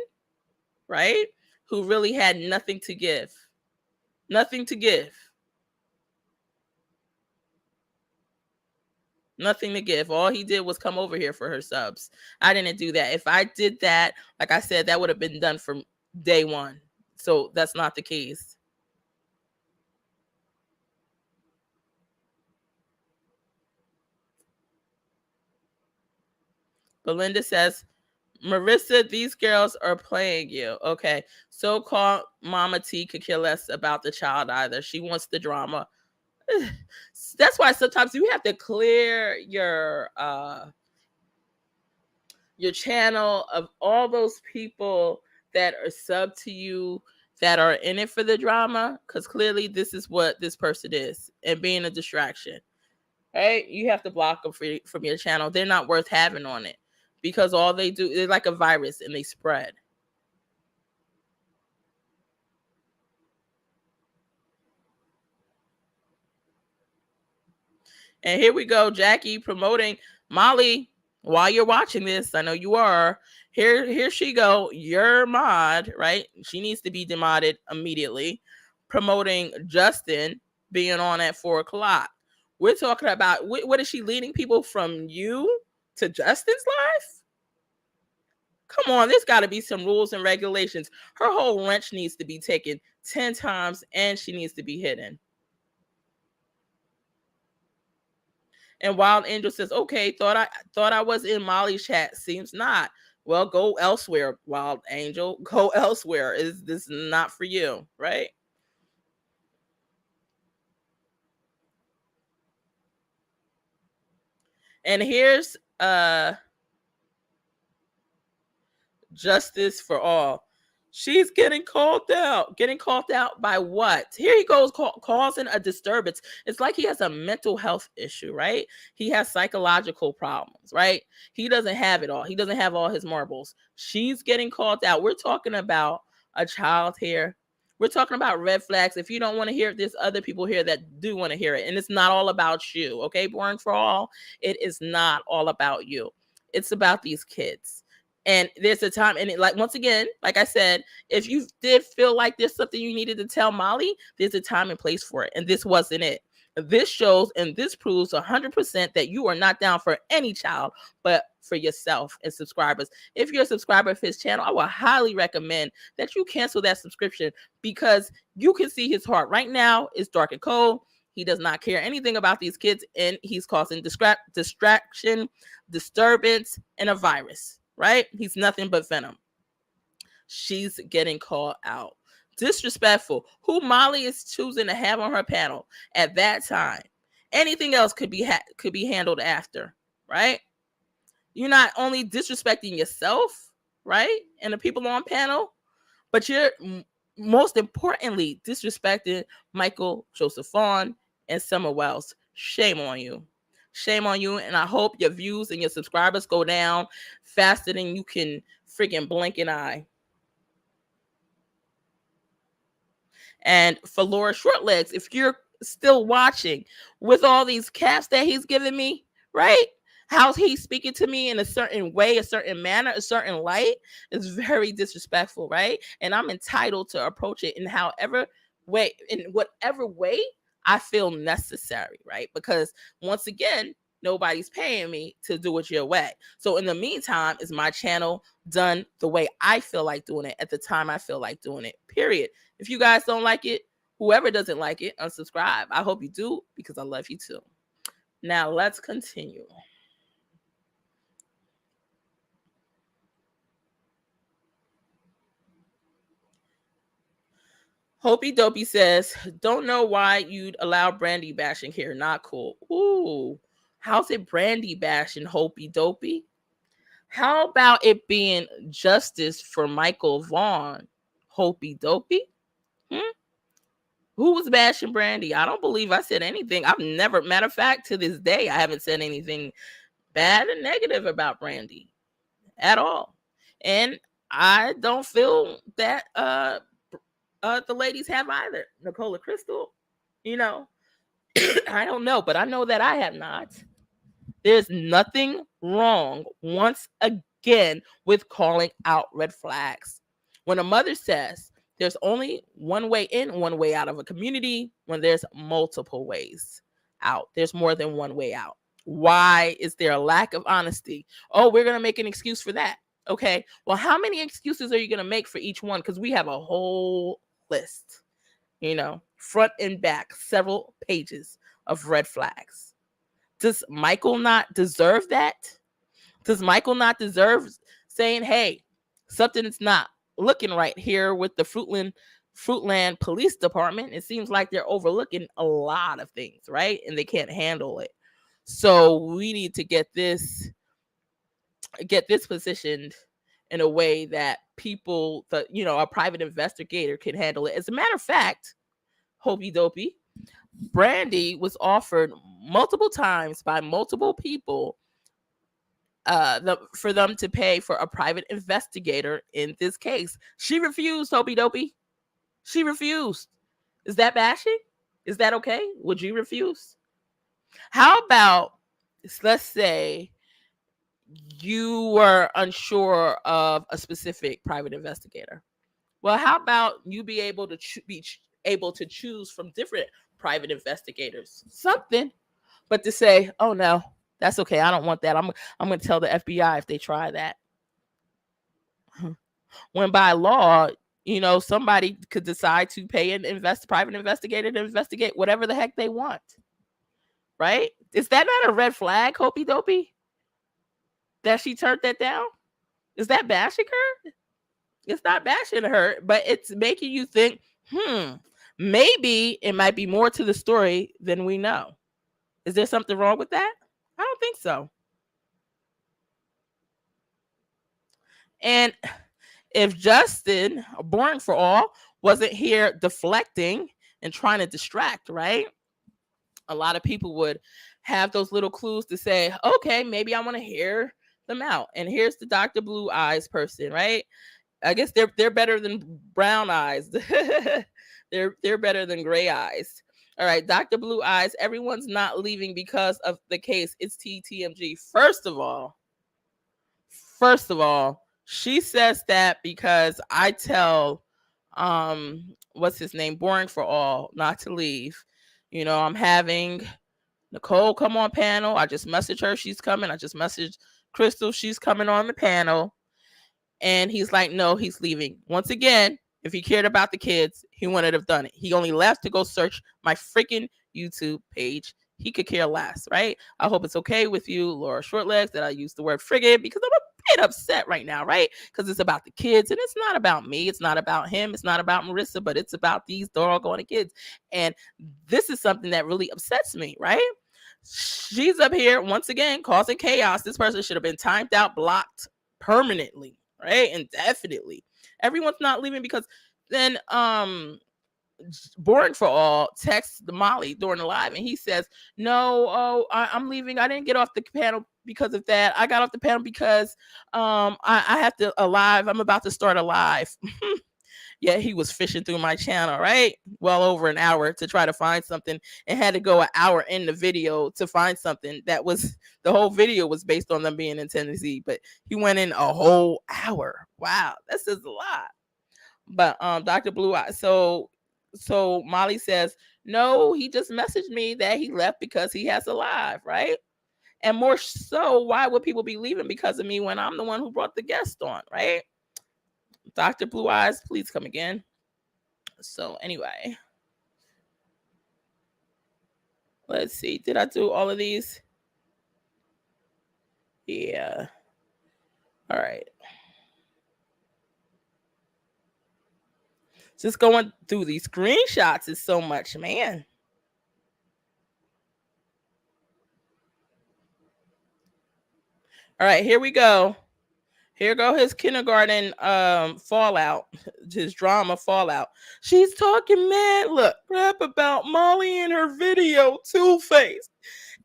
right? Who really had nothing to give. Nothing to give. Nothing to give. All he did was come over here for her subs. I didn't do that. If I did that, like I said, that would have been done from day one. So that's not the case. Belinda says, Marissa, these girls are playing you. Okay. So-called Mama T could care less about the child either. She wants the drama. That's why sometimes you have to clear your channel of all those people that are sub to you that are in it for the drama, because clearly this is what this person is and being a distraction. Right? You have to block them from your channel. They're not worth having on it because all they do is like a virus and they spread. And here we go, Jackie promoting Molly. While you're watching this, I know you are. Here she go. Your mod, right? She needs to be demodded immediately. Promoting Justin being on at 4:00. We're talking about what is she leading people from you to Justin's life? Come on, there's got to be some rules and regulations. Her whole wrench needs to be taken 10 times and she needs to be hidden. And Wild Angel says, okay, thought I was in Molly's chat. Seems not. Well, go elsewhere, Wild Angel. Go elsewhere. Is this not for you, right? And here's Justice for All. She's getting called out. Getting called out by what? Here he goes causing a disturbance. It's like he has a mental health issue, right? He has psychological problems, right? He doesn't have it all. He doesn't have all his marbles. She's getting called out. We're talking about a child here. We're talking about red flags. If you don't want to hear it, there's other people here that do want to hear it. And it's not all about you, okay? Boring for All. It is not all about you. It's about these kids. And there's a time, and once again, like I said, if you did feel like there's something you needed to tell Molly, there's a time and place for it. And this wasn't it. This shows and this proves 100% that you are not down for any child, but for yourself and subscribers. If you're a subscriber of his channel, I will highly recommend that you cancel that subscription because you can see his heart right now is dark and cold. He does not care anything about these kids, and he's causing distraction, disturbance, and a virus. Right? He's nothing but venom. She's getting called out. Disrespectful. Who Molly is choosing to have on her panel at that time. Anything else could be handled after, right? You're not only disrespecting yourself, right, and the people on panel, but you're most importantly disrespecting Michael Joseph Vaughn and Summer Wells. Shame on you. Shame on you. And I hope your views and your subscribers go down faster than you can freaking blink an eye. And for Laura Shortlegs, if you're still watching, with all these caps that he's giving me, right? How he's speaking to me in a certain way, a certain manner, a certain light is very disrespectful, right? And I'm entitled to approach it in whatever way I feel necessary, right? Because once again, nobody's paying me to do it your way. So in the meantime, is my channel done the way I feel like doing it at the time I feel like doing it, period. If you guys don't like it, whoever doesn't like it, unsubscribe. I hope you do, because I love you too. Now let's continue. Hopey Dopey says, don't know why you'd allow Brandy bashing here. Not cool. Ooh, how's it Brandy bashing, Hopey Dopey? How about it being justice for Michael Vaughn, Hopey Dopey? Who was bashing Brandy? I don't believe I said anything. I've never, matter of fact, to this day, I haven't said anything bad and negative about Brandy at all. And I don't feel that the ladies have either. Nicola Crystal, I don't know, but I know that I have not. There's nothing wrong, once again, with calling out red flags. When a mother says there's only one way in, one way out of a community, when there's multiple ways out, there's more than one way out. Why is there a lack of honesty? Oh, we're going to make an excuse for that. Okay, well, how many excuses are you going to make for each one? Because we have a whole list, front and back, several pages of red flags. Does Michael not deserve that? Does Michael not deserve saying, hey, something is not looking right here with the Fruitland Police Department? It seems like they're overlooking a lot of things, right? And they can't handle it. So we need to get this positioned in a way that people, a private investigator can handle it. As a matter of fact, Hopey Dopey, Brandy was offered multiple times by multiple people for them to pay for a private investigator in this case. She refused, Hopey Dopey. She refused. Is that bashing? Is that okay? Would you refuse? How about, let's say, you were unsure of a specific private investigator. Well, how about you be able to choose from different private investigators? Something. But to say, oh no, that's okay, I don't want that. I'm going to tell the FBI if they try that. When by law, somebody could decide to pay an private investigator to investigate whatever the heck they want. Right? Is that not a red flag, Hopey Dopey? That she turned that down? Is that bashing her? It's not bashing her, but it's making you think, maybe it might be more to the story than we know. Is there something wrong with that? I don't think so. And if Justin, Boring for All, wasn't here deflecting and trying to distract, right? A lot of people would have those little clues to say, okay, maybe I want to hear them out. And here's the Dr. Blue Eyes person, right? I guess they're better than brown eyes. they're better than gray eyes. All right, Dr. Blue Eyes, everyone's not leaving because of the case. It's TTMG. First of all, she says that because I tell what's his name, Boring for All, not to leave. I'm having Nicole come on panel. I just messaged her, she's coming. I just messaged Crystal, she's coming on the panel. And he's like, no, he's leaving. Once again, if he cared about the kids, he wouldn't have done it. He only left to go search my freaking YouTube page. He could care less, right? I hope it's okay with you, Laura Shortlegs, that I use the word friggin', because I'm a bit upset right now, right? Because it's about the kids, and it's not about me. It's not about him. It's not about Marissa, but it's about these doggone kids. And this is something that really upsets me, right? She's up here, once again, causing chaos. This person should have been timed out, blocked permanently, right? Indefinitely. Everyone's not leaving because then Boring for All texts Molly during the live, and he says, no, I'm leaving. I didn't get off the panel because of that. I got off the panel because I have to I'm about to start a live. Yet he was fishing through my channel, right? Well over an hour to try to find something, and had to go an hour in the video to find something that was, the whole video was based on them being in Tennessee, but he went in a whole hour. Wow, that says a lot. But Dr. Blue Eye, so Molly says, no, he just messaged me that he left because he has a live, right? And more so, why would people be leaving because of me when I'm the one who brought the guest on, right? Dr. Blue Eyes, please come again. So anyway, let's see. Did I do all of these? Yeah. All right. Just going through these screenshots is so much, man. All right, here we go. Here go his kindergarten fallout, his drama fallout. She's talking mad crap about Molly in her video, Two-Face.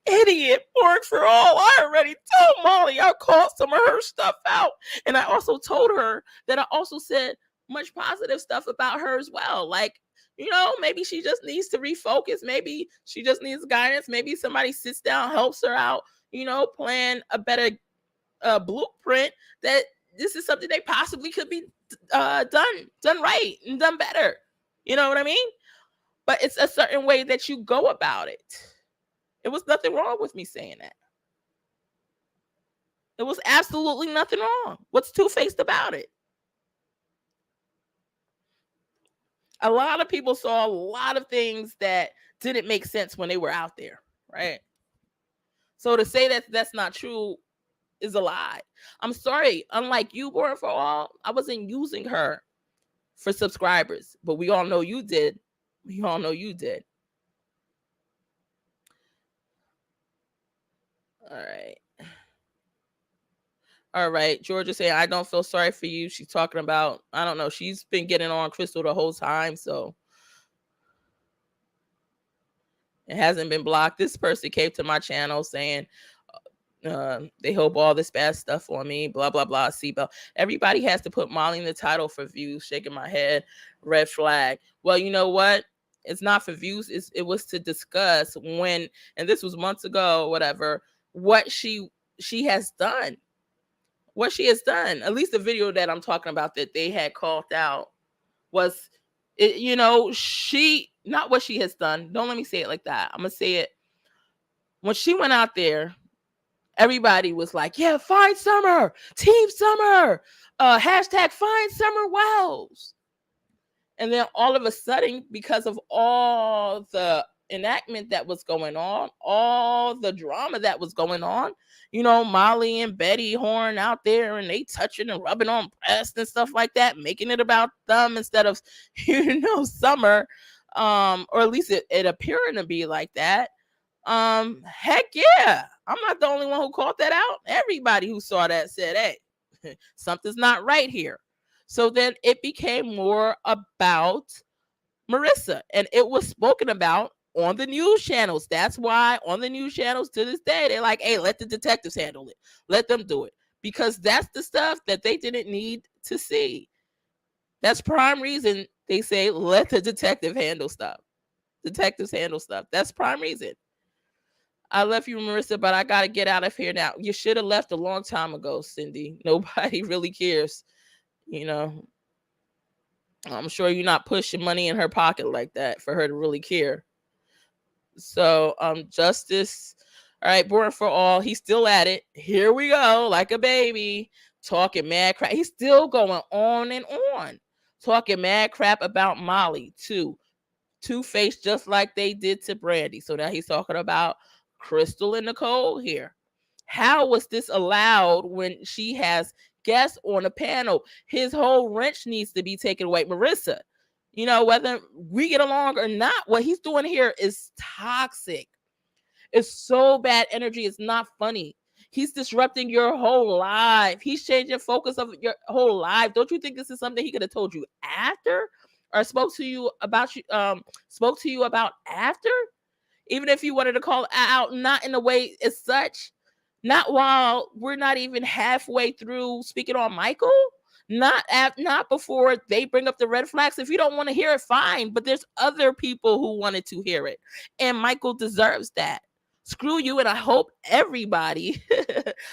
Idiot, Born for all. I already told Molly I called some of her stuff out. And I also told her that I also said much positive stuff about her as well. Like, you know, maybe she just needs to refocus. Maybe she just needs guidance. Maybe somebody sits down, helps her out, you know, plan a better blueprint that this is something they possibly could be done right and done better. You know what I mean? But it's a certain way that you go about it. It was nothing wrong with me saying that. It was absolutely nothing wrong. What's two-faced about it? A lot of people saw a lot of things that didn't make sense when they were out there, right? So to say that that's not true is a lie. I'm sorry. Unlike you, Born for All, I wasn't using her for subscribers, but we all know you did. We all know you did. All right. Georgia saying, I don't feel sorry for you. She's talking about, I don't know. She's been getting on Crystal the whole time, so it hasn't been blocked. This person came to my channel saying, they hope all this bad stuff on me, blah, blah, blah, Seatbelt. Everybody has to put Molly in the title for views, shaking my head, red flag. Well, you know what? It's not for views. It was to discuss when, and this was months ago, whatever, what she has done. What she has done. At least the video that I'm talking about that they had called out was, you know, not what she has done. Don't let me say it like that. I'm going to say it. When she went out there, everybody was like, yeah, find Summer, Team Summer, hashtag find Summer Wells. And then all of a sudden, because of all the enactment that was going on, all the drama that was going on, you know, Molly and Betty Horn out there and they touching and rubbing on breasts and stuff like that, making it about them instead of, you know, Summer, or at least it appearing to be like that. Heck yeah. I'm not the only one who called that out. Everybody who saw that said, hey, something's not right here. So then it became more about Marissa, and it was spoken about on the news channels. That's why on the news channels to this day, they're like, hey, let the detectives handle it. Let them do it. Because that's the stuff that they didn't need to see. That's prime reason they say, let the detective handle stuff. Detectives handle stuff. That's prime reason. I love you, Marissa, but I got to get out of here now. You should have left a long time ago, Cindy. Nobody really cares. You know, I'm sure you're not pushing money in her pocket like that for her to really care. So, Justice, all right, Born for All, he's still at it. Here we go, like a baby, talking mad crap. He's still going on and on, talking mad crap about Molly, too. Two-Face, just like they did to Brandy. So now he's talking about Crystal and Nicole here. How was this allowed when she has guests on a panel? His whole wrench needs to be taken away. Marissa, you know, whether we get along or not, what he's doing here is toxic. It's so bad energy. It's not funny. He's disrupting your whole life. He's changing focus of your whole life. Don't you think this is something he could have told you after, or spoke to you about after? Even if you wanted to call out, not in a way as such, not while we're not even halfway through speaking on Michael, Not before they bring up the red flags. If you don't want to hear it, fine. But there's other people who wanted to hear it, and Michael deserves that. Screw you, and I hope everybody,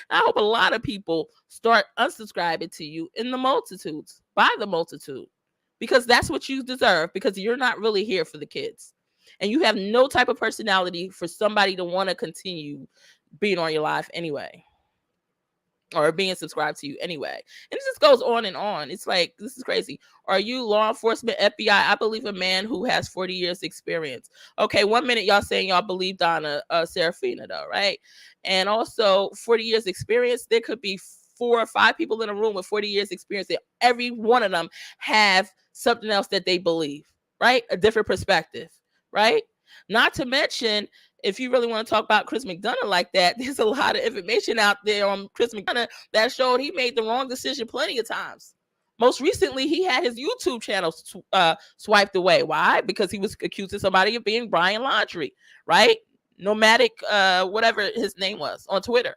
I hope a lot of people start unsubscribing to you in the multitudes, by the multitude, because that's what you deserve, because you're not really here for the kids. And you have no type of personality for somebody to want to continue being on your life anyway, or being subscribed to you anyway. And it just goes on and on. It's like, this is crazy. Are you law enforcement, FBI? I believe a man who has 40 years experience. Okay, 1 minute y'all saying y'all believe Donna Serafina though, right? And also 40 years experience. There could be 4 or 5 people in a room with 40 years experience, that every one of them have something else that they believe, right? A different perspective, right? Not to mention, if you really want to talk about Chris McDonough like that, there's a lot of information out there on Chris McDonough that showed he made the wrong decision plenty of times. Most recently, he had his YouTube channel swiped away. Why? Because he was accusing somebody of being Brian Laundrie, right? Nomadic, whatever his name was on Twitter,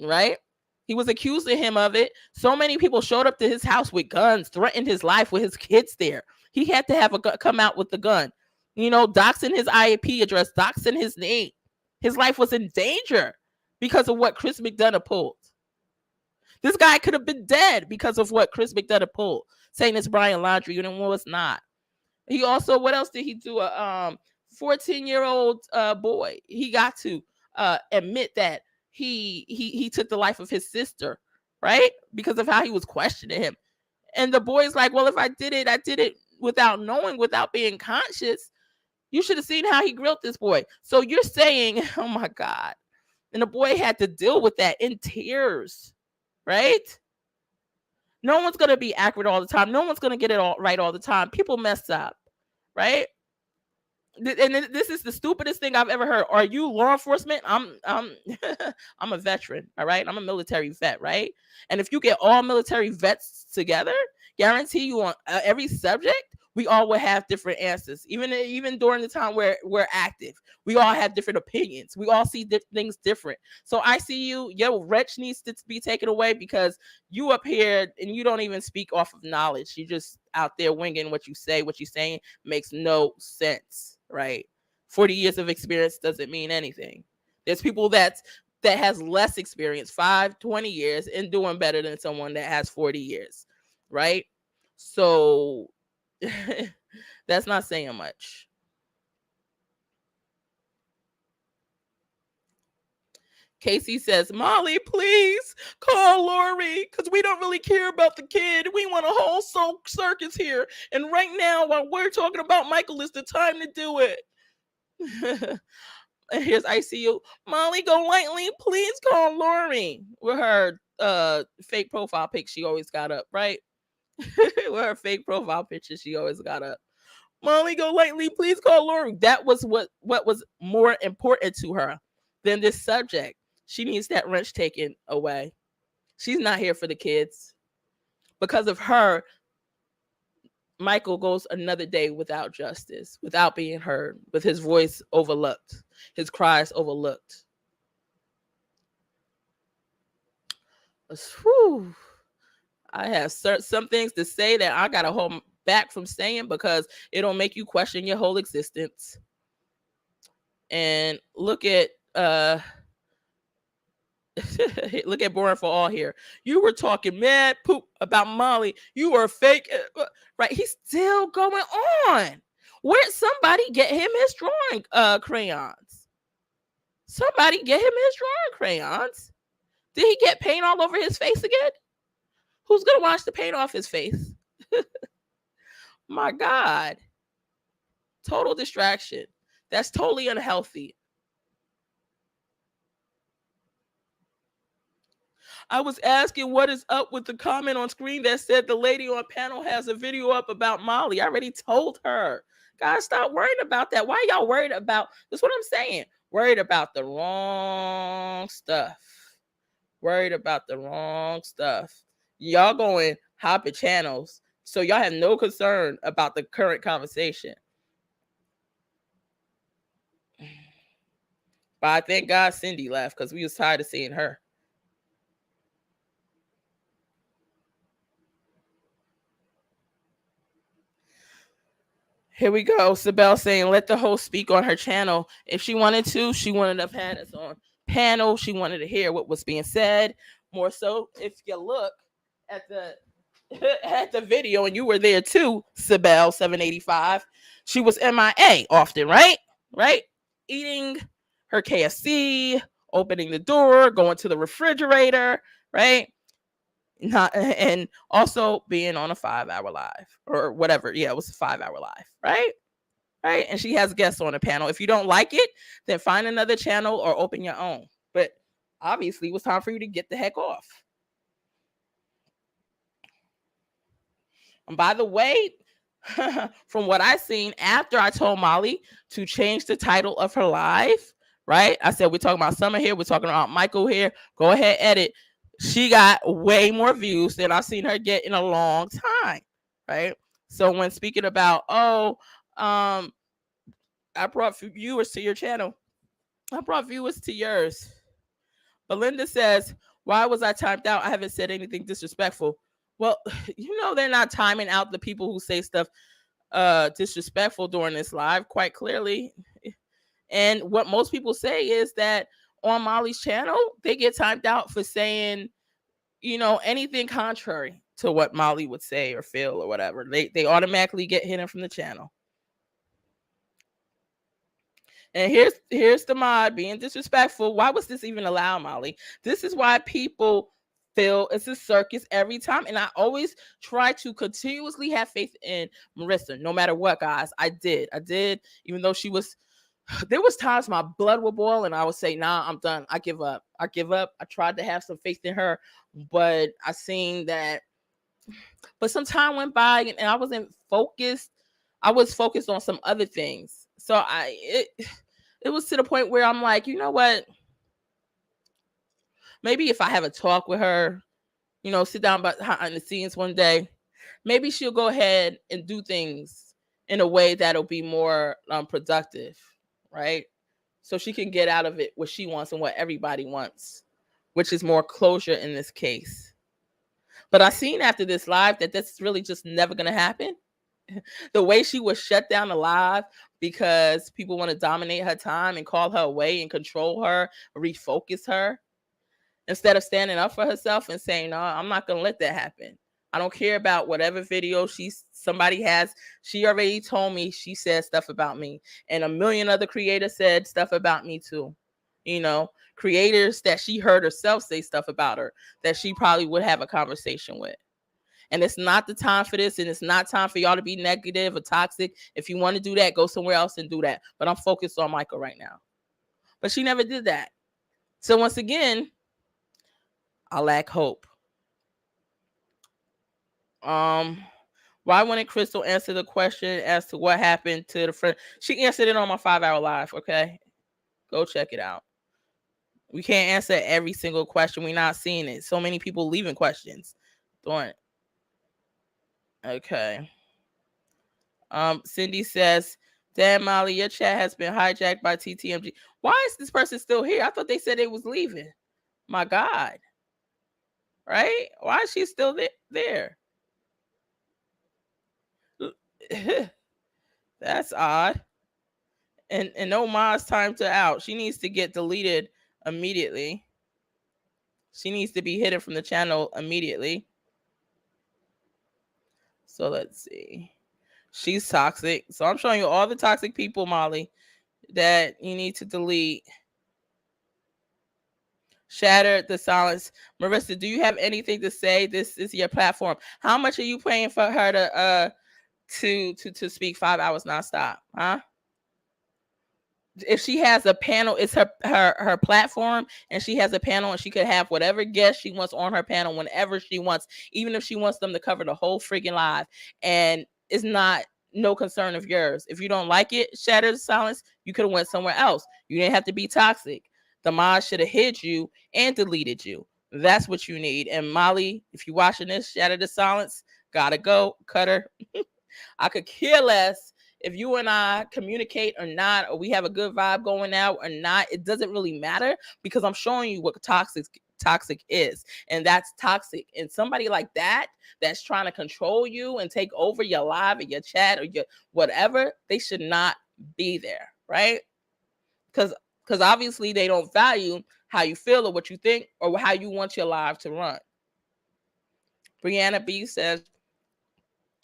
right? He was accusing him of it. So many people showed up to his house with guns, threatened his life with his kids there. He had to have come out with the gun. You know, doxing his IP address, doxing his name. His life was in danger because of what Chris McDonough pulled. This guy could have been dead because of what Chris McDonough pulled, saying it's Brian Laundrie, and it was not. He also, what else did he do? A 14-year-old boy. He got to admit that he took the life of his sister, right? Because of how he was questioning him. And the boy's like, well, if I did it without knowing, without being conscious. You should have seen how he grilled this boy. So you're saying, oh my God. And the boy had to deal with that in tears, right? No one's going to be accurate all the time. No one's going to get it all right all the time. People mess up, right? And this is the stupidest thing I've ever heard. Are you law enforcement? I'm I'm a veteran, all right? I'm a military vet, right? And if you get all military vets together, guarantee you on every subject, we all will have different answers. Even during the time where we're active, we all have different opinions. We all see things different. So I see you, your wretch needs to be taken away, because you up here and you don't even speak off of knowledge. You just out there winging what you say. What you're saying makes no sense, right? 40 years of experience doesn't mean anything. There's people that has less experience, 20 years, and doing better than someone that has 40 years, right? So that's not saying much. Casey says, Molly, please call Lori, because we don't really care about the kid. We want a whole circus here. And right now, while we're talking about Michael, is the time to do it. And here's ICU. Molly, go lightly. Please call Lori. With her fake profile pic she always got up, right? With her fake profile picture she always got up. Molly, go lightly. Please call Lori. That was what was more important to her than this subject. She needs that wrench taken away. She's not here for the kids. Because of her, Michael goes another day without justice, without being heard, with his voice overlooked, his cries overlooked. Whew. I have some things to say that I got to hold back from saying, because it'll make you question your whole existence. And look at look at Boring for All here. You were talking mad poop about Molly. You were fake, right? He's still going on. Where'd somebody get him his drawing crayons? Somebody get him his drawing crayons. Did he get paint all over his face again? Who's gonna wash the paint off his face? My God. Total distraction. That's totally unhealthy. I was asking what is up with the comment on screen that said the lady on panel has a video up about Molly. I already told her. Guys, stop worrying about that. Why y'all worried about? That's what I'm saying. Worried about the wrong stuff. Worried about the wrong stuff. Y'all going hopping channels, so y'all have no concern about the current conversation. But I thank God Cindy left, because we was tired of seeing her. Here we go. Sibel saying, let the host speak on her channel. If she wanted to, she wouldn't have had us on panel. She wanted to hear what was being said. More so, if you look at the at the video, and you were there too, Sibel 785, she was MIA often, right? Right? Eating her KFC, opening the door, going to the refrigerator, right? Not, and also being on a 5-hour live or whatever. Yeah, it was a 5-hour live, right? Right. And she has guests on the panel. If you don't like it, then find another channel or open your own. But obviously, it was time for you to get the heck off. And by the way, from what I seen after I told Molly to change the title of her live, right? I said, we're talking about Summer here. We're talking about Michael here. Go ahead, edit. She got way more views than I've seen her get in a long time, right? So when speaking about, I brought viewers to your channel, I brought viewers to yours. Belinda says, why was I timed out? I haven't said anything disrespectful. Well, they're not timing out the people who say stuff disrespectful during this live, quite clearly. And what most people say is that on Molly's channel, they get timed out for saying, anything contrary to what Molly would say or feel or whatever. They automatically get hidden from the channel. And here's the mod being disrespectful. Why was this even allowed, Molly? This is why people feel it's a circus every time. And I always try to continuously have faith in Marissa, no matter what, guys. I did. Even though there was times my blood would boil and I would say, nah, I'm done. I give up. I tried to have some faith in her, but I seen that. But some time went by and I wasn't focused. I was focused on some other things. So it was to the point where I'm like, you know what? Maybe if I have a talk with her, sit down behind the scenes one day, maybe she'll go ahead and do things in a way that'll be more productive, right? So she can get out of it what she wants and what everybody wants, which is more closure in this case. But I seen after this live that that's really just never going to happen. The way she was shut down the live because people want to dominate her time and call her away and control her, refocus her, instead of standing up for herself and saying, no, I'm not going to let that happen. I don't care about whatever video somebody has. She already told me she said stuff about me. And a million other creators said stuff about me too. Creators that she heard herself say stuff about her that she probably would have a conversation with. And it's not the time for this. And it's not time for y'all to be negative or toxic. If you want to do that, go somewhere else and do that. But I'm focused on Michael right now. But she never did that. So once again, I lack hope. Why wouldn't Crystal answer the question as to what happened to the friend? She answered it on my 5-hour live. Okay. Go check it out. We can't answer every single question. We're not seeing it. So many people leaving questions. Darn it. Okay. Cindy says, damn, Molly, your chat has been hijacked by TTMG. Why is this person still here? I thought they said they was leaving. My God. Right? Why is she still there? That's odd. And no mods timed her out. She needs to get deleted immediately. She needs to be hidden from the channel immediately. So let's see. She's toxic. So I'm showing you all the toxic people, Molly, that you need to delete. Shattered the silence. Marissa, do you have anything to say? This is your platform. How much are you paying for her to speak 5 hours nonstop? Huh? If she has a panel, it's her platform, and she has a panel, and she could have whatever guest she wants on her panel whenever she wants, even if she wants them to cover the whole freaking live. And it's not no concern of yours. If you don't like it, shatter the silence, you could have went somewhere else. You didn't have to be toxic. The mod should have hid you and deleted you. That's what you need. And Molly, if you're watching this, shatter the silence, gotta go, cut her. I could care less if you and I communicate or not, or we have a good vibe going out or not. It doesn't really matter because I'm showing you what toxic toxic is. And that's toxic. And somebody like that, that's trying to control you and take over your live or your chat or your whatever, they should not be there, right? Because obviously they don't value how you feel or what you think or how you want your live to run. Brianna B says,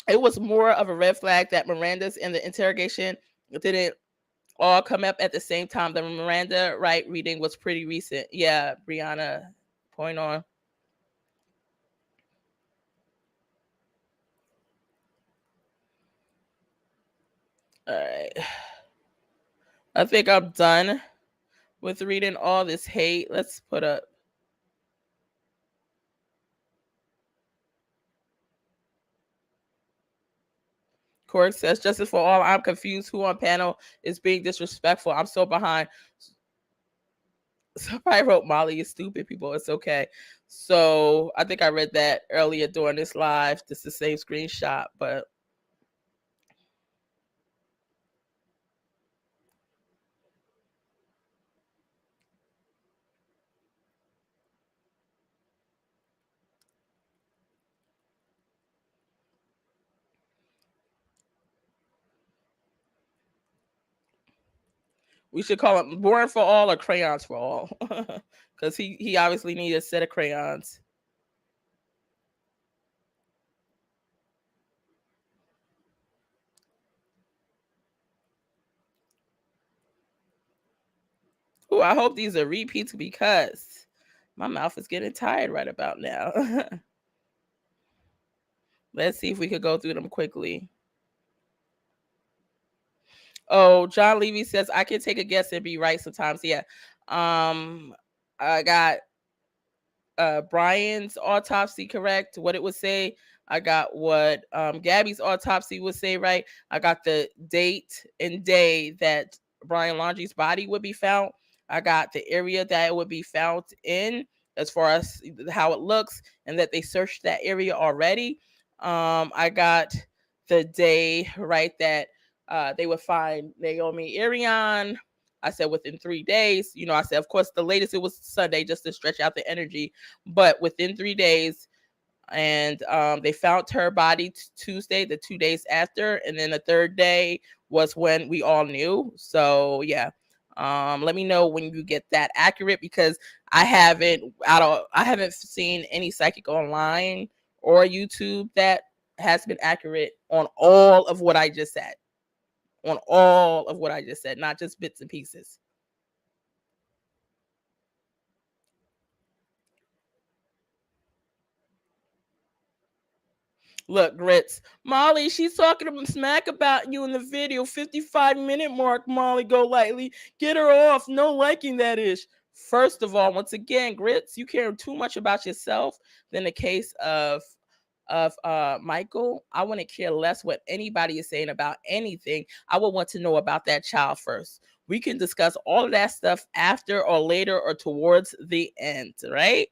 it was more of a red flag that Miranda's in the interrogation didn't all come up at the same time. The Miranda Wright reading was pretty recent. Yeah, Brianna, point on. All right. I think I'm done with reading all this hate. Let's put up. Cork says, justice for all. I'm confused. Who on panel is being disrespectful? I'm so behind. Somebody wrote Molly is stupid, people. It's okay. So I think I read that earlier during this live. This is the same screenshot, but we should call it Born for All or Crayons for All. Because he obviously needed a set of crayons. Ooh, I hope these are repeats because my mouth is getting tired right about now. Let's see if we could go through them quickly. Oh, John Levy says, I can take a guess and be right sometimes. Yeah. I got Brian's autopsy correct, what it would say. I got what Gabby's autopsy would say right. I got the date and day that Brian Laundrie's body would be found. I got the area that it would be found in as far as how it looks and that they searched that area already. I got the day right that they would find Naomi Irion. I said within 3 days. You know, I said, of course, the latest it was Sunday just to stretch out the energy, but within 3 days. And they found her body Tuesday, the 2 days after. And then the third day was when we all knew. So, yeah. Let me know when you get that accurate because I haven't seen any psychic online or YouTube that has been accurate on all of what I just said. On all of what I just said, not just bits and pieces. Look, Grits. Molly, she's talking smack about you in the video. 55-minute mark, Molly, go lightly. Get her off. No liking that ish. First of all, once again, Grits, you care too much about yourself than the case of Michael. I wouldn't care less what anybody is saying about anything. I would want to know about that child first. We can discuss all of that stuff after or later or towards the end, right?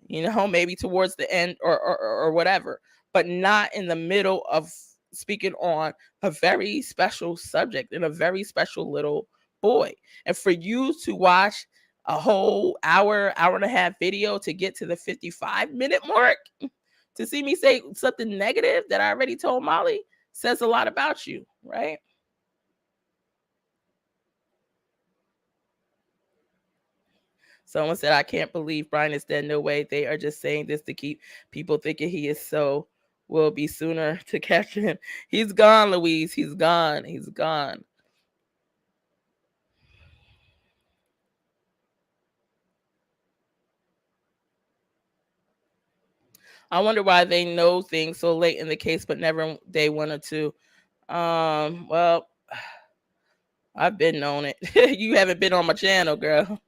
You know, maybe towards the end or whatever, but not in the middle of speaking on a very special subject and a very special little boy. And for you to watch a whole hour and a half video to get to the 55-minute mark, to see me say something negative that I already told Molly says a lot about you, right? Someone said, I can't believe Brian is dead. No way. They are just saying this to keep people thinking he is so. Will be sooner to catch him. He's gone, Louise. He's gone. He's gone. I wonder why they know things so late in the case, but never day 1 or 2. Well, I've been known it. You haven't been on my channel, girl.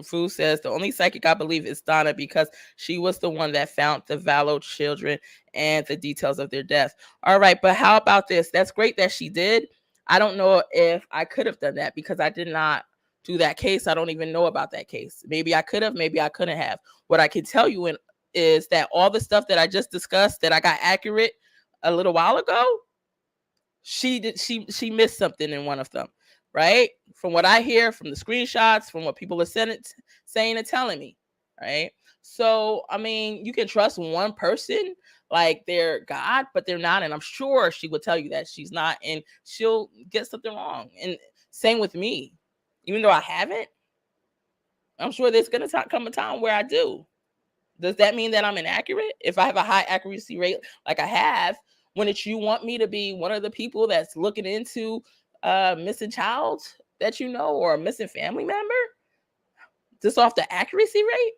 Fu says the only psychic I believe is Donna because she was the one that found the Vallow children and the details of their death. All right, but how about this? That's great that she did. I don't know if I could have done that because I did not do that case. I don't even know about that case. Maybe I could have, maybe I couldn't have. What I can tell you is that all the stuff that I just discussed that I got accurate a little while ago, she missed something in one of them. right? From what I hear, from the screenshots, from what people are saying and telling me, right? So, I mean, you can trust one person like they're God, but they're not. And I'm sure she would tell you that she's not, and she'll get something wrong. And same with me. Even though I haven't, I'm sure there's going to come a time where I do. Does that mean that I'm inaccurate? If I have a high accuracy rate like I have, wouldn't you want me to be one of the people that's looking into missing child that you know, or a missing family member? Just off the accuracy rate?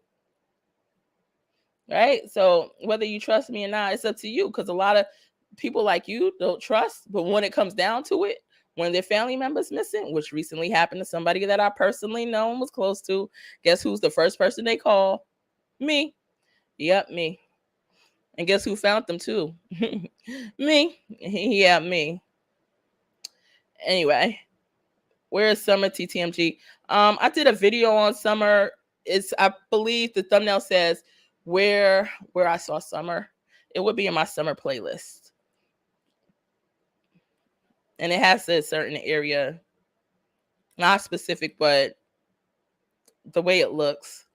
Right? So whether you trust me or not, it's up to you, because a lot of people like you don't trust, but when it comes down to it, when their family members missing, which recently happened to somebody that I personally know and was close to, guess who's the first person they call? Me. Yep, me. And guess who found them too? Me. Yeah, me. Anyway, where's Summer TTMG? I did a video on Summer. I believe the thumbnail says where I saw Summer. It would be in my Summer playlist. And it has a certain area, not specific, but the way it looks.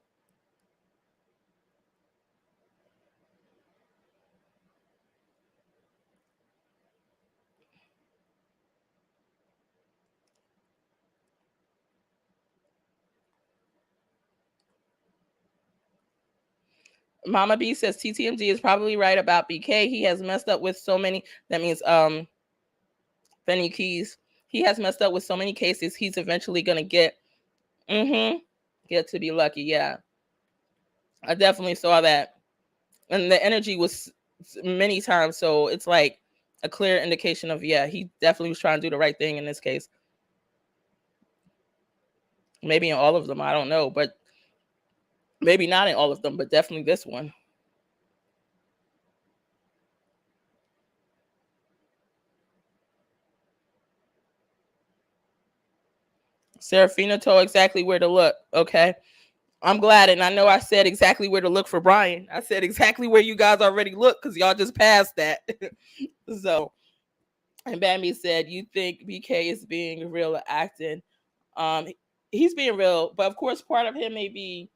Mama B says TTMG is probably right about BK. He has messed up with so many. That means Benny Keys. He has messed up with so many cases. He's eventually gonna get to be lucky. Yeah, I definitely saw that, and the energy was many times. So it's like a clear indication of, yeah, he definitely was trying to do the right thing in this case. Maybe in all of them, I don't know, but maybe not in all of them, but definitely this one. Serafina told exactly where to look. Okay. I'm glad. And I know I said exactly where to look for Brian. I said exactly where you guys already look, because y'all just passed that. So, and Bambi said, you think BK is being real or acting? He's being real, but of course, part of him may be,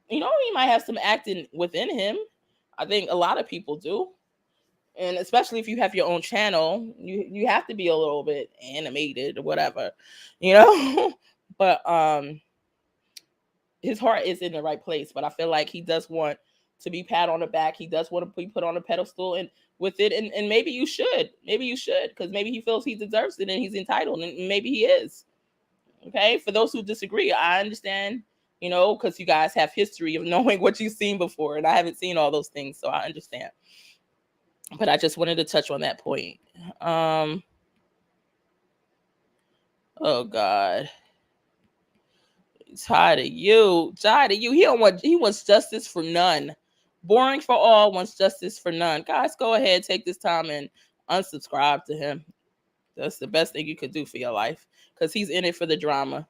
he might have some acting within him. I think a lot of people do. And especially if you have your own channel, you have to be a little bit animated or whatever, but his heart is in the right place. But I feel like he does want to be pat on the back. He does want to be put on a pedestal and with it. And maybe you should, because maybe he feels he deserves it and he's entitled, and maybe he is. Okay. For those who disagree, I understand, because you guys have history of knowing what you've seen before, and I haven't seen all those things. So I understand. But I just wanted to touch on that point. Oh God. Tired of you. He wants justice for none. Boring for all, wants justice for none. Guys, go ahead, take this time and unsubscribe to him. That's the best thing you could do for your life, because he's in it for the drama.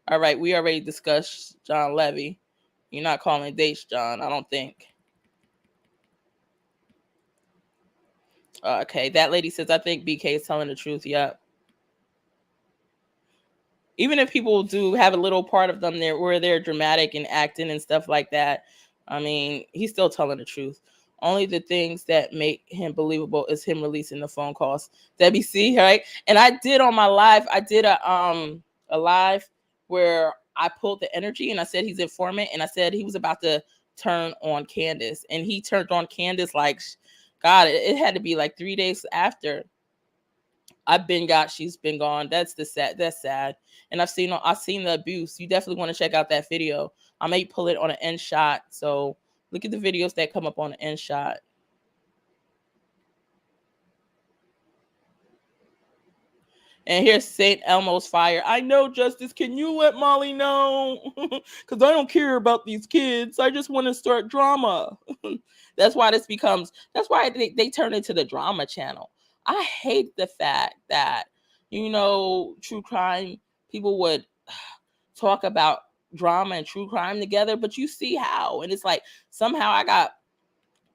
All right, we already discussed John Levy. You're not calling dates, John, I don't think. Okay, that lady says, I think BK is telling the truth. Yep. Even if people do have a little part of them there where they're dramatic and acting and stuff like that, I mean, he's still telling the truth. Only the things that make him believable is him releasing the phone calls. WC, right? And I did on my live, I did a live where I pulled the energy and I said he's informant, and I said he was about to turn on Candace, and he turned on Candace like, God, it had to be like 3 days after she's been gone. That's sad. And I've seen the abuse. You definitely want to check out that video. I may pull it on an end shot. So look at the videos that come up on the end shot. And here's St. Elmo's fire. I know, Justice. Can you let Molly know? Because I don't care about these kids. I just want to start drama. That's why they turn into the drama channel. I hate the fact that, true crime people would talk about drama and true crime together, but you see how. And it's like, somehow I got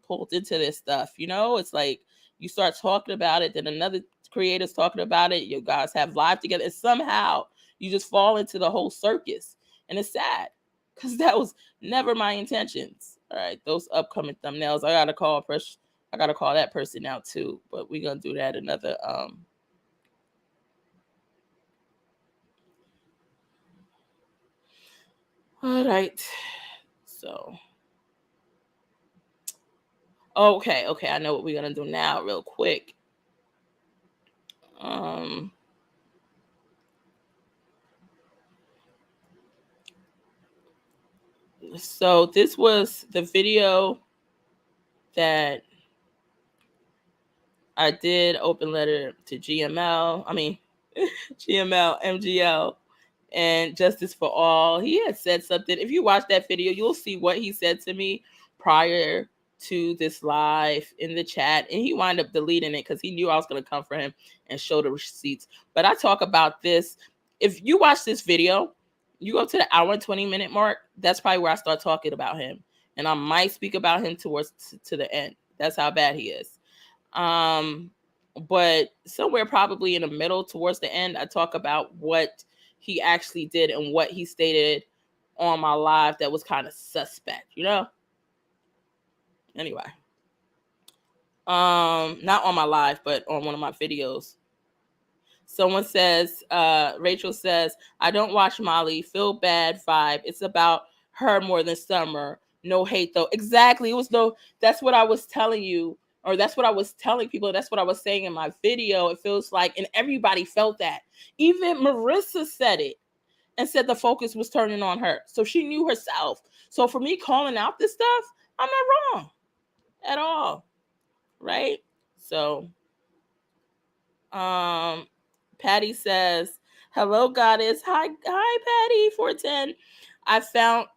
pulled into this stuff, It's like you start talking about it, then another creators talking about it. You guys have live together, and somehow you just fall into the whole circus, and it's sad because that was never my intentions. All right, those upcoming thumbnails, I gotta call that person out too, but we're gonna do that another all right. So okay, I know what we're gonna do now real quick. So this was the video that I did, open letter to GML, GML, MGL, and Justice for All. He had said something. If you watch that video, you'll see what he said to me prior to this live in the chat, and he wound up deleting it because he knew I was going to come for him and show the receipts. But I talk about this. If you watch this video, you go to the hour and 20-minute mark, that's probably where I start talking about him, and I might speak about him towards to the end. That's how bad he is. But somewhere probably in the middle towards the end, I talk about what he actually did and what he stated on my live that was kind of suspect, you know? Anyway. Not on my live, but on one of my videos. Someone says, Rachel says, I don't watch Molly. Feel bad vibe. It's about her more than Summer. No hate though. Exactly. That's what I was telling you. Or that's what I was telling people. That's what I was saying in my video. It feels like, and everybody felt that. Even Marissa said it and said the focus was turning on her. So she knew herself. So for me calling out this stuff, I'm not wrong at all. Right? So, Patty says, hello, goddess. Hi, Patty, 410. I found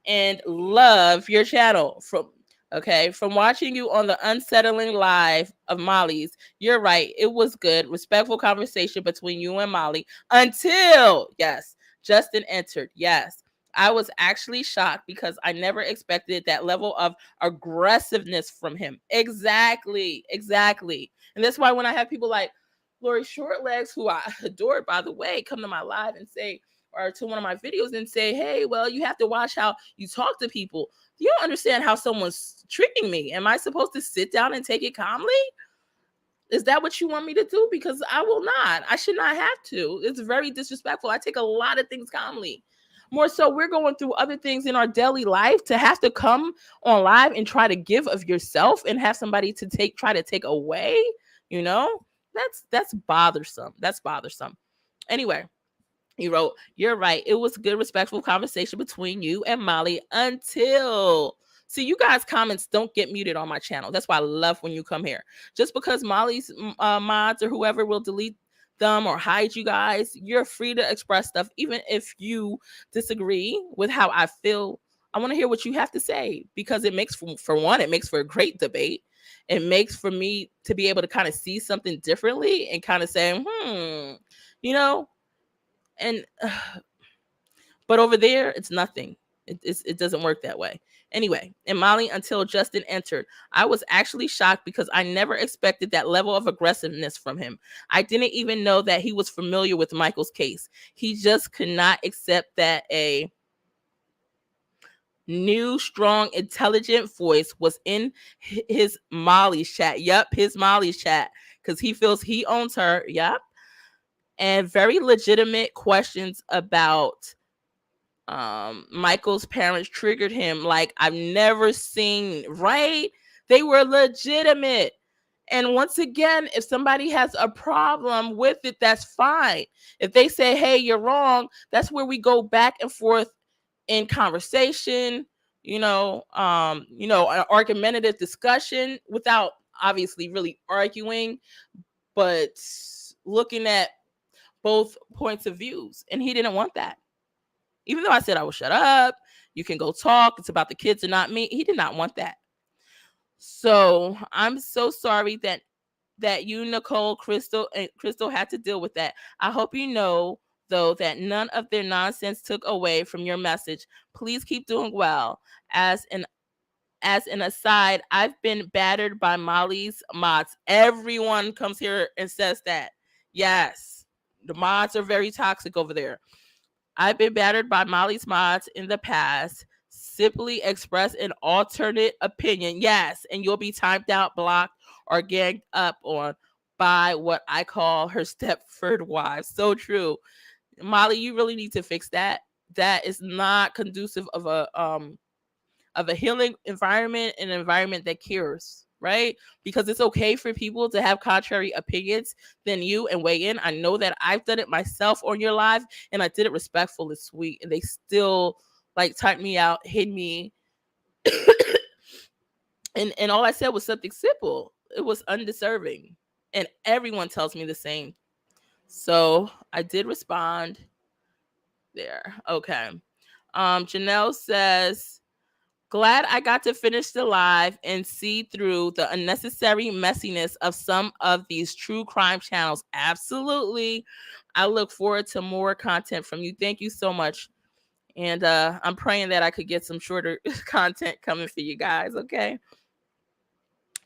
and love your channel from watching you on the unsettling live of Molly's. You're right. It was good. Respectful conversation between you and Molly until, yes, Justin entered. Yes. I was actually shocked because I never expected that level of aggressiveness from him. Exactly. And that's why when I have people like Lori Shortlegs, who I adore, by the way, come to my live and say, or to one of my videos and say, hey, well, you have to watch how you talk to people. You don't understand how someone's treating me. Am I supposed to sit down and take it calmly? Is that what you want me to do? Because I will not. I should not have to. It's very disrespectful. I take a lot of things calmly. More so, we're going through other things in our daily life to have to come on live and try to give of yourself and have somebody to try to take away, you know? That's bothersome. That's bothersome. Anyway, he wrote, you're right. It was a good, respectful conversation between you and Molly until... See, you guys' comments don't get muted on my channel. That's why I love when you come here. Just because Molly's mods or whoever will delete them or hide you guys, you're free to express stuff. Even if you disagree with how I feel, I want to hear what you have to say, because it makes, for one, it makes for a great debate. It makes for me to be able to kind of see something differently and kind of say, you know, and but over there, it's nothing. It doesn't work that way. Anyway, and Molly, until Justin entered, I was actually shocked because I never expected that level of aggressiveness from him. I didn't even know that he was familiar with Michael's case. He just could not accept that a new, strong, intelligent voice was in his Molly's chat. Yep, his Molly's chat, because he feels he owns her. Yep. And very legitimate questions about Michael's parents triggered him like I've never seen, right? They were legitimate. And once again, if somebody has a problem with it, that's fine. If they say, hey, you're wrong, that's where we go back and forth in conversation, an argumentative discussion without obviously really arguing, but looking at both points of views. And he didn't want that. Even though I said I will shut up, you can go talk, it's about the kids and not me, he did not want that. So I'm so sorry that you, Nicole, Crystal had to deal with that. I hope you know, though, that none of their nonsense took away from your message. Please keep doing well. As an as an aside, I've been battered by Molly's mods. Everyone comes here and says that. Yes, the mods are very toxic over there. I've been battered by Molly's mods in the past. Simply express an alternate opinion. Yes, and you'll be timed out, blocked, or ganged up on by what I call her Stepford wives. So true. Molly, you really need to fix that. That is not conducive of a healing environment, an environment that cures, right? Because it's okay for people to have contrary opinions than you and weigh in. I know that I've done it myself on your live, and I did it respectful and sweet, and they still like typed me out, hit me, and all I said was something simple. It was undeserving, and everyone tells me the same. So I did respond there. Okay. Janelle says, glad I got to finish the live and see through the unnecessary messiness of some of these true crime channels. Absolutely. I look forward to more content from you. Thank you so much. And I'm praying that I could get some shorter content coming for you guys. Okay.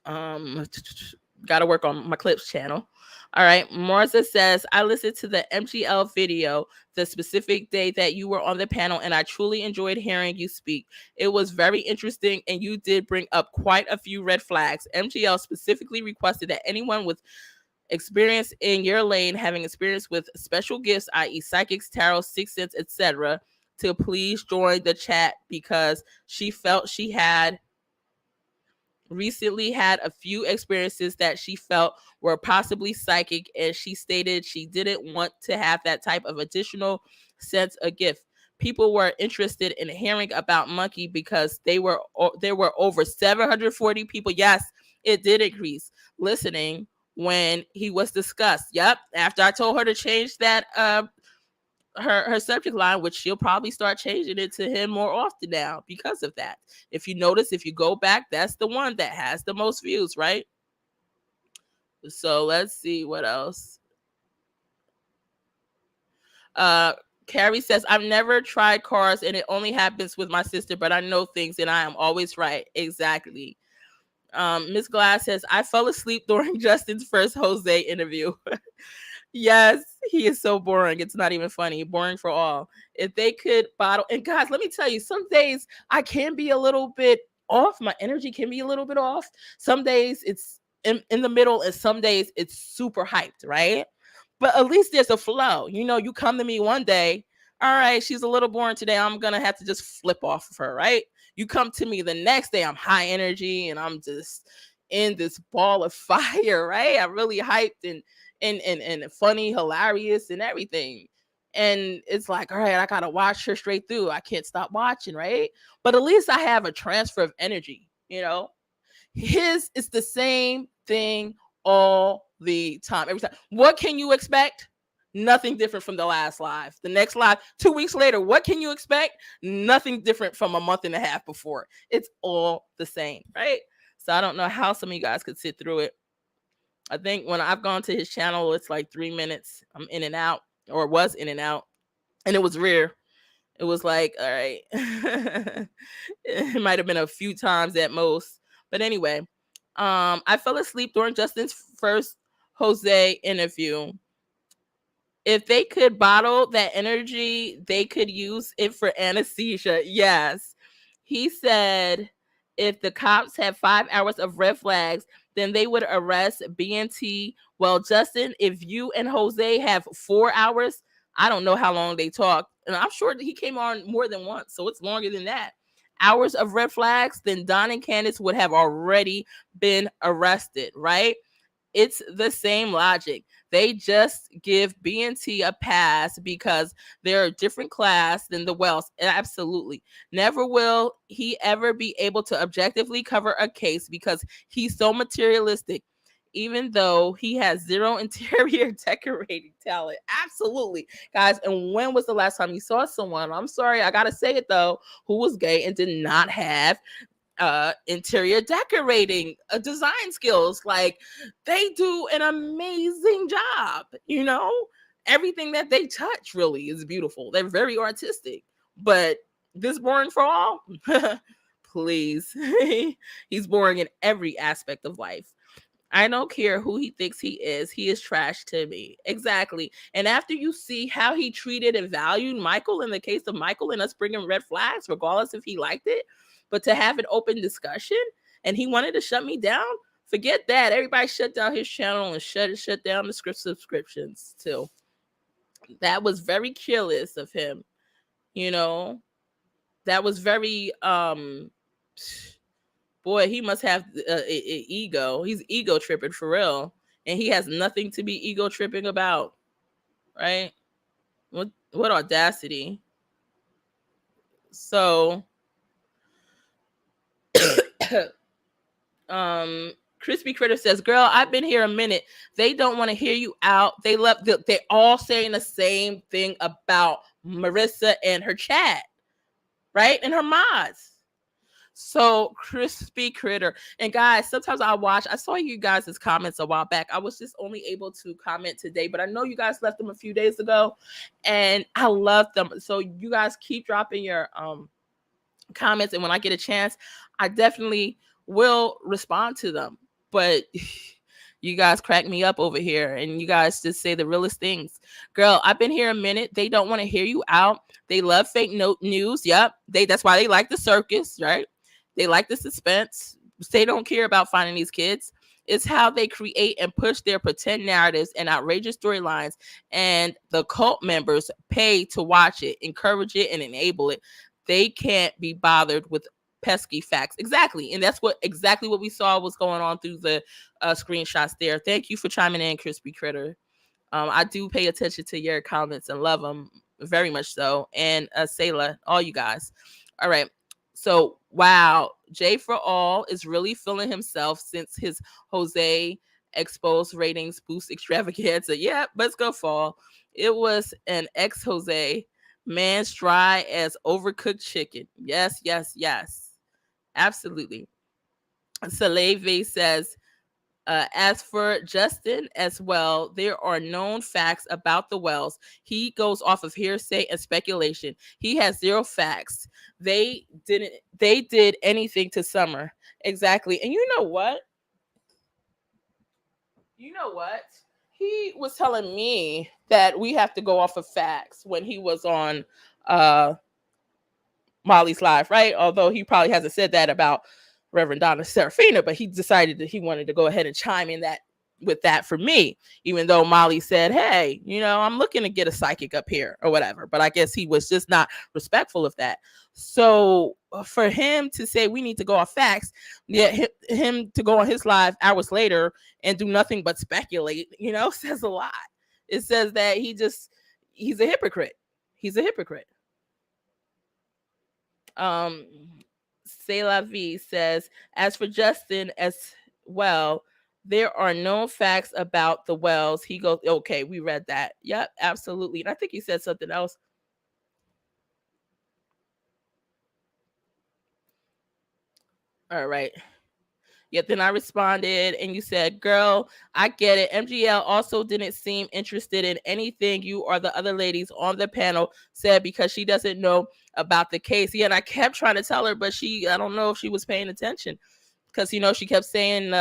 Got to work on my clips channel. All right. Marza says, I listened to the MGL video the specific day that you were on the panel, and I truly enjoyed hearing you speak. It was very interesting, and you did bring up quite a few red flags. MGL specifically requested that anyone with experience in your lane, having experience with special gifts, i.e. psychics, tarot, sixth sense, etc., to please join the chat because she felt she had recently had a few experiences that she felt were possibly psychic, and she stated she didn't want to have that type of additional sense of gift. People were interested in hearing about Monkey because there were over 740 people. Yes, it did increase listening when he was discussed. Yep, after I told her to change that her subject line, which she'll probably start changing it to him more often now because of that. If you notice, if you go back, that's the one that has the most views, right? So let's see what else. Carrie says, I've never tried cars and it only happens with my sister, but I know things and I am always right. Exactly. Miss Glass says, I fell asleep during Justin's first Jose interview. Yes, he is so boring. It's not even funny. Boring for all. If they could bottle, and guys, let me tell you, some days I can be a little bit off. My energy can be a little bit off. Some days it's in the middle, and some days it's super hyped, right? But at least there's a flow. You know, you come to me one day, all right, she's a little boring today. I'm going to have to just flip off of her, right? You come to me the next day, I'm high energy and I'm just in this ball of fire, right? I'm really hyped and funny, hilarious, and everything. And it's like, all right, I gotta watch her straight through. I can't stop watching, right? But at least I have a transfer of energy, you know. His is the same thing all the time, every time. What can you expect? Nothing different from the last live. The next live, 2 weeks later, what can you expect? Nothing different from a month and a half before. It's all the same, right? So I don't know how some of you guys could sit through it. I think when I've gone to his channel, it's like 3 minutes. I'm in and out, or was in and out, and it was rare. It was like, all right, it might have been a few times at most. But anyway, I fell asleep during Justin's first Jose interview. If they could bottle that energy, they could use it for anesthesia. Yes. He said if the cops had 5 hours of red flags, then they would arrest BNT. Well, Justin, if you and Jose have 4 hours, I don't know how long they talked. And I'm sure that he came on more than once, so it's longer than that. Hours of red flags, then Don and Candace would have already been arrested, right? It's the same logic. They just give BNT a pass because they're a different class than the Wells. Absolutely. Never will he ever be able to objectively cover a case because he's so materialistic, even though he has zero interior decorating talent. Absolutely, guys. And when was the last time you saw someone, I'm sorry, I gotta say it though, who was gay and did not have interior decorating design skills? Like, they do an amazing job, you know. Everything that they touch really is beautiful. They're very artistic. But this boring for all? please. He's boring in every aspect of life. I don't care who he thinks he is trash to me. Exactly. And after you see how he treated and valued Michael in the case of Michael and us bringing red flags, regardless if he liked it, but to have an open discussion and he wanted to shut me down, forget that. Everybody shut down his channel and shut down the script subscriptions too. That was very careless of him. You know, that was very, boy, he must have ego. He's ego tripping for real. And he has nothing to be ego tripping about. Right? What audacity. So, Crispy Critter says, girl, I've been here a minute. They don't want to hear you out. They're all saying the same thing about Marissa and her chat. Right? And her mods. So Crispy Critter. And guys, sometimes I saw you guys' comments a while back. I was just only able to comment today, but I know you guys left them a few days ago and I love them. So you guys keep dropping your comments, and when I get a chance, I definitely will respond to them. But you guys crack me up over here and you guys just say the realest things. Girl, I've been here a minute. They don't want to hear you out. They love fake news. Yep. That's why they like the circus, right? They like the suspense. They don't care about finding these kids. It's how they create and push their pretend narratives and outrageous storylines, and the cult members pay to watch it, encourage it, and enable it. They can't be bothered with pesky facts. Exactly. And that's exactly what we saw was going on through the screenshots there. Thank you for chiming in, Crispy Critter. I do pay attention to your comments and love them very much so. And Sayla, all you guys. All right. So, wow, Jay for All is really feeling himself since his Jose exposed ratings boost extravaganza. Yeah, let's go fall. It was an ex-Jose, man's dry as overcooked chicken. Yes, yes, yes. Absolutely. Saleve says, as for Justin as well, there are known facts about the Wells. He goes off of hearsay and speculation. He has zero facts. They did anything to Summer. Exactly. And you know what? He was telling me that we have to go off of facts when he was on Molly's Live, right? Although he probably hasn't said that about Reverend Donna Serafina, but he decided that he wanted to go ahead and chime in with that for me, even though Molly said, hey, I'm looking to get a psychic up here or whatever. But I guess he was just not respectful of that. So for him to say we need to go off facts, yet him to go on his live hours later and do nothing but speculate, says a lot. It says that he's a hypocrite. He's a hypocrite. C'est la vie says, as for Justin as well, there are no facts about the Wells. He goes, okay, we read that. Yep, absolutely. And I think he said something else. All right. Yep, then I responded and you said, girl, I get it. MGL also didn't seem interested in anything you or the other ladies on the panel said because she doesn't know about the case. Yeah, and I kept trying to tell her, but I don't know if she was paying attention because, she kept saying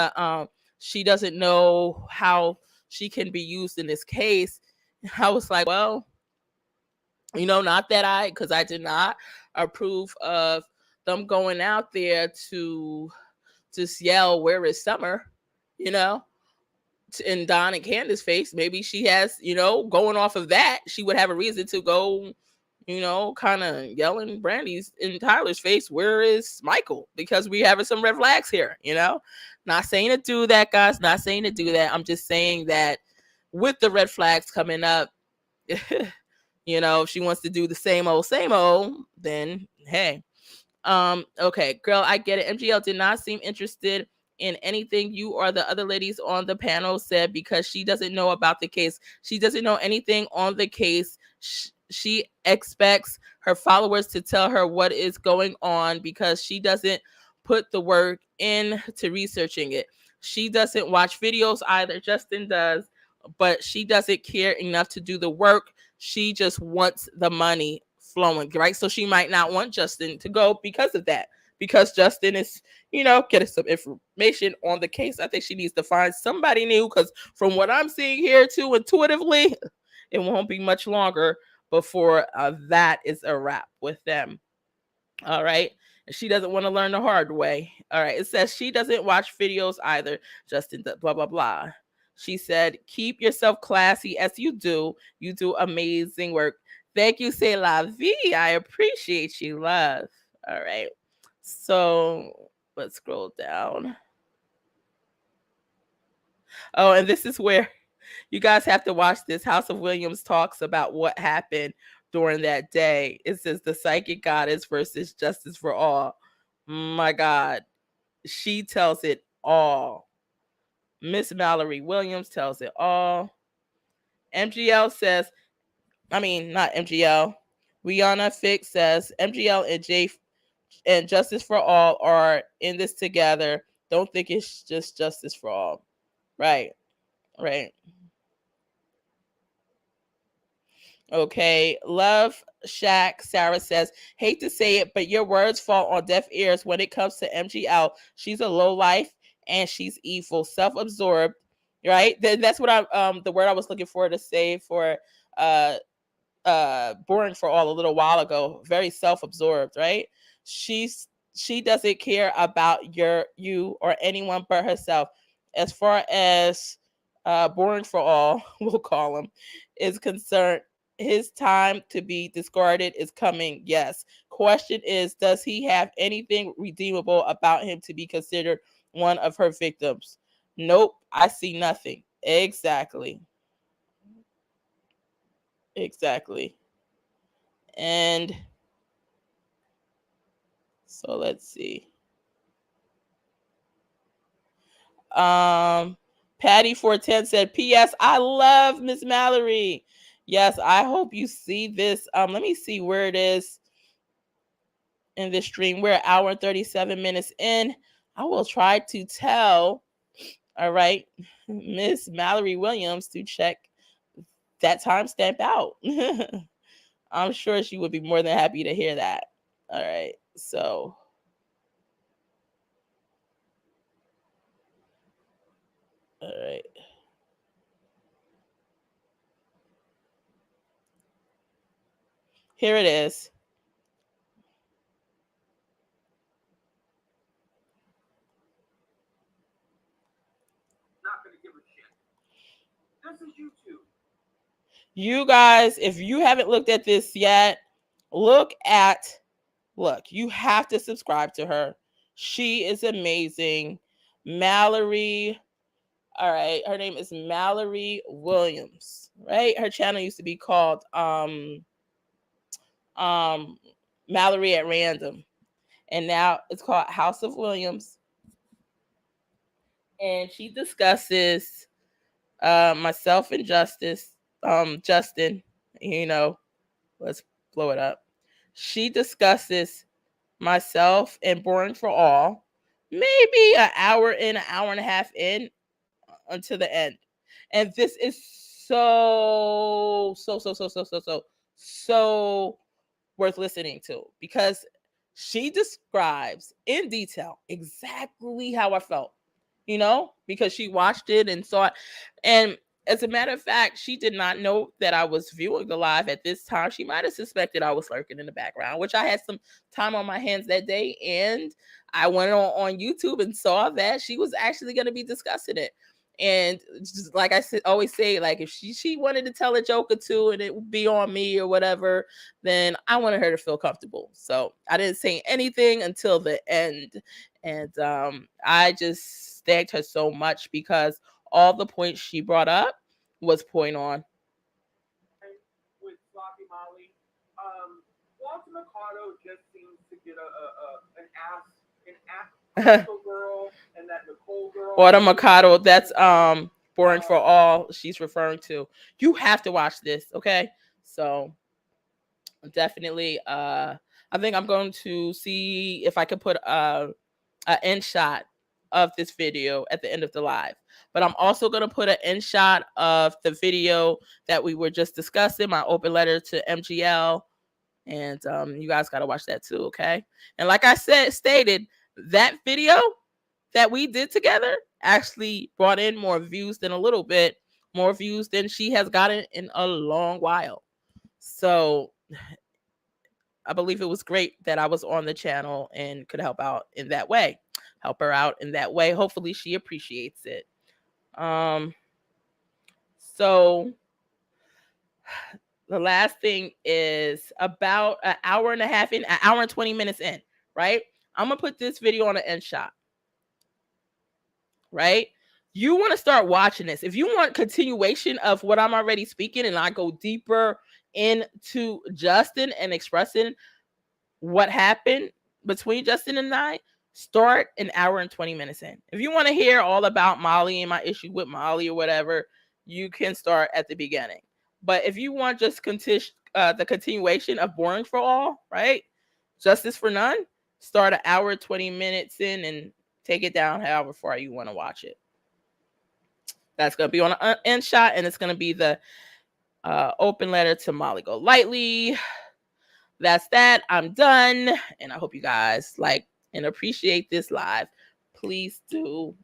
she doesn't know how she can be used in this case. I was like, well, not that because I did not approve of them going out there to just yell, where is Summer, in Don and Candace's face. Maybe she has, going off of that, she would have a reason to go, kind of yelling Brandy's in Tyler's face, where is Michael? Because we having some red flags here, Not saying to do that, guys, not saying to do that. I'm just saying that with the red flags coming up, if she wants to do the same old, then hey. Okay, girl, I get it. MGL did not seem interested in anything you or the other ladies on the panel said because she doesn't know about the case. She doesn't know anything on the case. She expects her followers to tell her what is going on because she doesn't put the work into researching it. She doesn't watch videos either. Justin does, but she doesn't care enough to do the work. She just wants the money flowing, right? So she might not want Justin to go because of that, because Justin is, getting some information on the case. I think she needs to find somebody new, because from what I'm seeing here too, intuitively, it won't be much longer before that is a wrap with them. All right. She doesn't want to learn the hard way. All right. It says she doesn't watch videos either. Justin, blah, blah, blah. She said, keep yourself classy as you do. You do amazing work. Thank you, C'est La Vie. I appreciate you, love. All right. So let's scroll down. Oh, and this is where you guys have to watch this. House of Williams talks about what happened during that day. It says the psychic goddess versus Justice for All. My God. She tells it all. Miss Mallory Williams tells it all. MGL says, not MGL. Rihanna Fix says MGL and Jay and Justice for All are in this together. Don't think it's just Justice for All. Right. Okay. Love Shack Sarah says, hate to say it, but your words fall on deaf ears when it comes to MGL. She's a low life and she's evil, self-absorbed. Right. That's what the word I was looking for to say for Boring for All a little while ago. Very self-absorbed. Right. She doesn't care about you or anyone but herself. As far as Boring for All, we'll call him, is concerned, his time to be discarded is coming. Yes. Question is, does he have anything redeemable about him to be considered one of her victims? Nope. I see nothing. Exactly. And so let's see. Patty 410 said, P.S. I love Miss Mallory. Yes, I hope you see this. Let me see where it is in this stream. We're an hour and 37 minutes in. I will try to tell, all right, Miss Mallory Williams to check that timestamp out. I'm sure she would be more than happy to hear that. All right, so. All right. Here it is. Not gonna give a shit. This is YouTube. You guys, if you haven't looked at this yet, look, you have to subscribe to her. She is amazing. Mallory. All right. Her name is Mallory Williams, right? Her channel used to be called Mallory at Random. And now it's called House of Williams. And she discusses myself and Justin, let's blow it up. She discusses myself and Boring for All, maybe an hour in, an hour and a half in, until the end. And this is so worth listening to, because she describes in detail exactly how I felt, because she watched it and saw it. And as a matter of fact, she did not know that I was viewing the live at this time. She might have suspected I was lurking in the background, which I had some time on my hands that day. And I went on YouTube and saw that she was actually going to be discussing it. And just like I always say, like, if she wanted to tell a joke or two and it would be on me or whatever, then I wanted her to feel comfortable. So I didn't say anything until the end. And I just thanked her so much, because all the points she brought up was point on. With Sloppy Molly, Walter Mercado just seems to get an ass girl, and that Nicole girl. Autumn Mercado, that's Boring for All she's referring to. You have to watch this, okay? So definitely, I think I'm going to see if I can put an end shot of this video at the end of the live. But I'm also going to put an end shot of the video that we were just discussing, my open letter to MGL, And you guys got to watch that too, okay? And like I stated, that video that we did together actually brought in more views than she has gotten in a long while. So I believe it was great that I was on the channel and could help her out in that way. Hopefully she appreciates it. So the last thing is about an hour and 20 minutes in, right? I'm going to put this video on an end shot, right? You want to start watching this. If you want continuation of what I'm already speaking and I go deeper into Justin and expressing what happened between Justin and I, start an hour and 20 minutes in. If you want to hear all about Molly and my issue with Molly or whatever, you can start at the beginning. But if you want just the continuation of Boring for All, right? Justice for None, start an hour, 20 minutes in and take it down however far you want to watch it. That's going to be on an end shot, and it's going to be the open letter to Molly Golightly. That's that. I'm done, and I hope you guys like and appreciate this live. Please do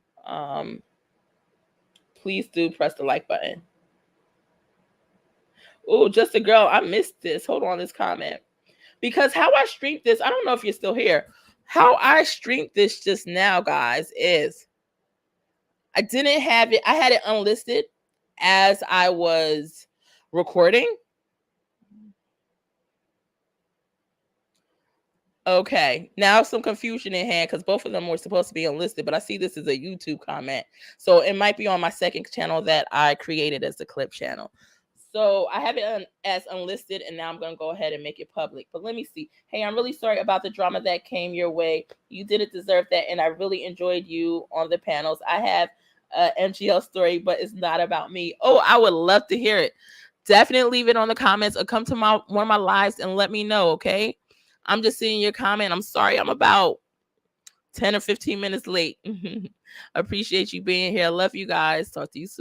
press the like button. Oh, just a girl. I missed this. Hold on, this comment. Because how I streamed this, I don't know if you're still here. How I streamed this just now, guys, is I didn't have it. I had it unlisted as I was recording. Okay, now some confusion in hand because both of them were supposed to be unlisted, but I see this as a YouTube comment. So it might be on my second channel that I created as the clip channel. So I have it as unlisted, and now I'm going to go ahead and make it public. But let me see. Hey, I'm really sorry about the drama that came your way. You didn't deserve that, and I really enjoyed you on the panels. I have an MGL story, but it's not about me. Oh, I would love to hear it. Definitely leave it on the comments or come to one of my lives and let me know, okay? I'm just seeing your comment. I'm sorry I'm about 10 or 15 minutes late. Appreciate you being here. Love you guys. Talk to you soon.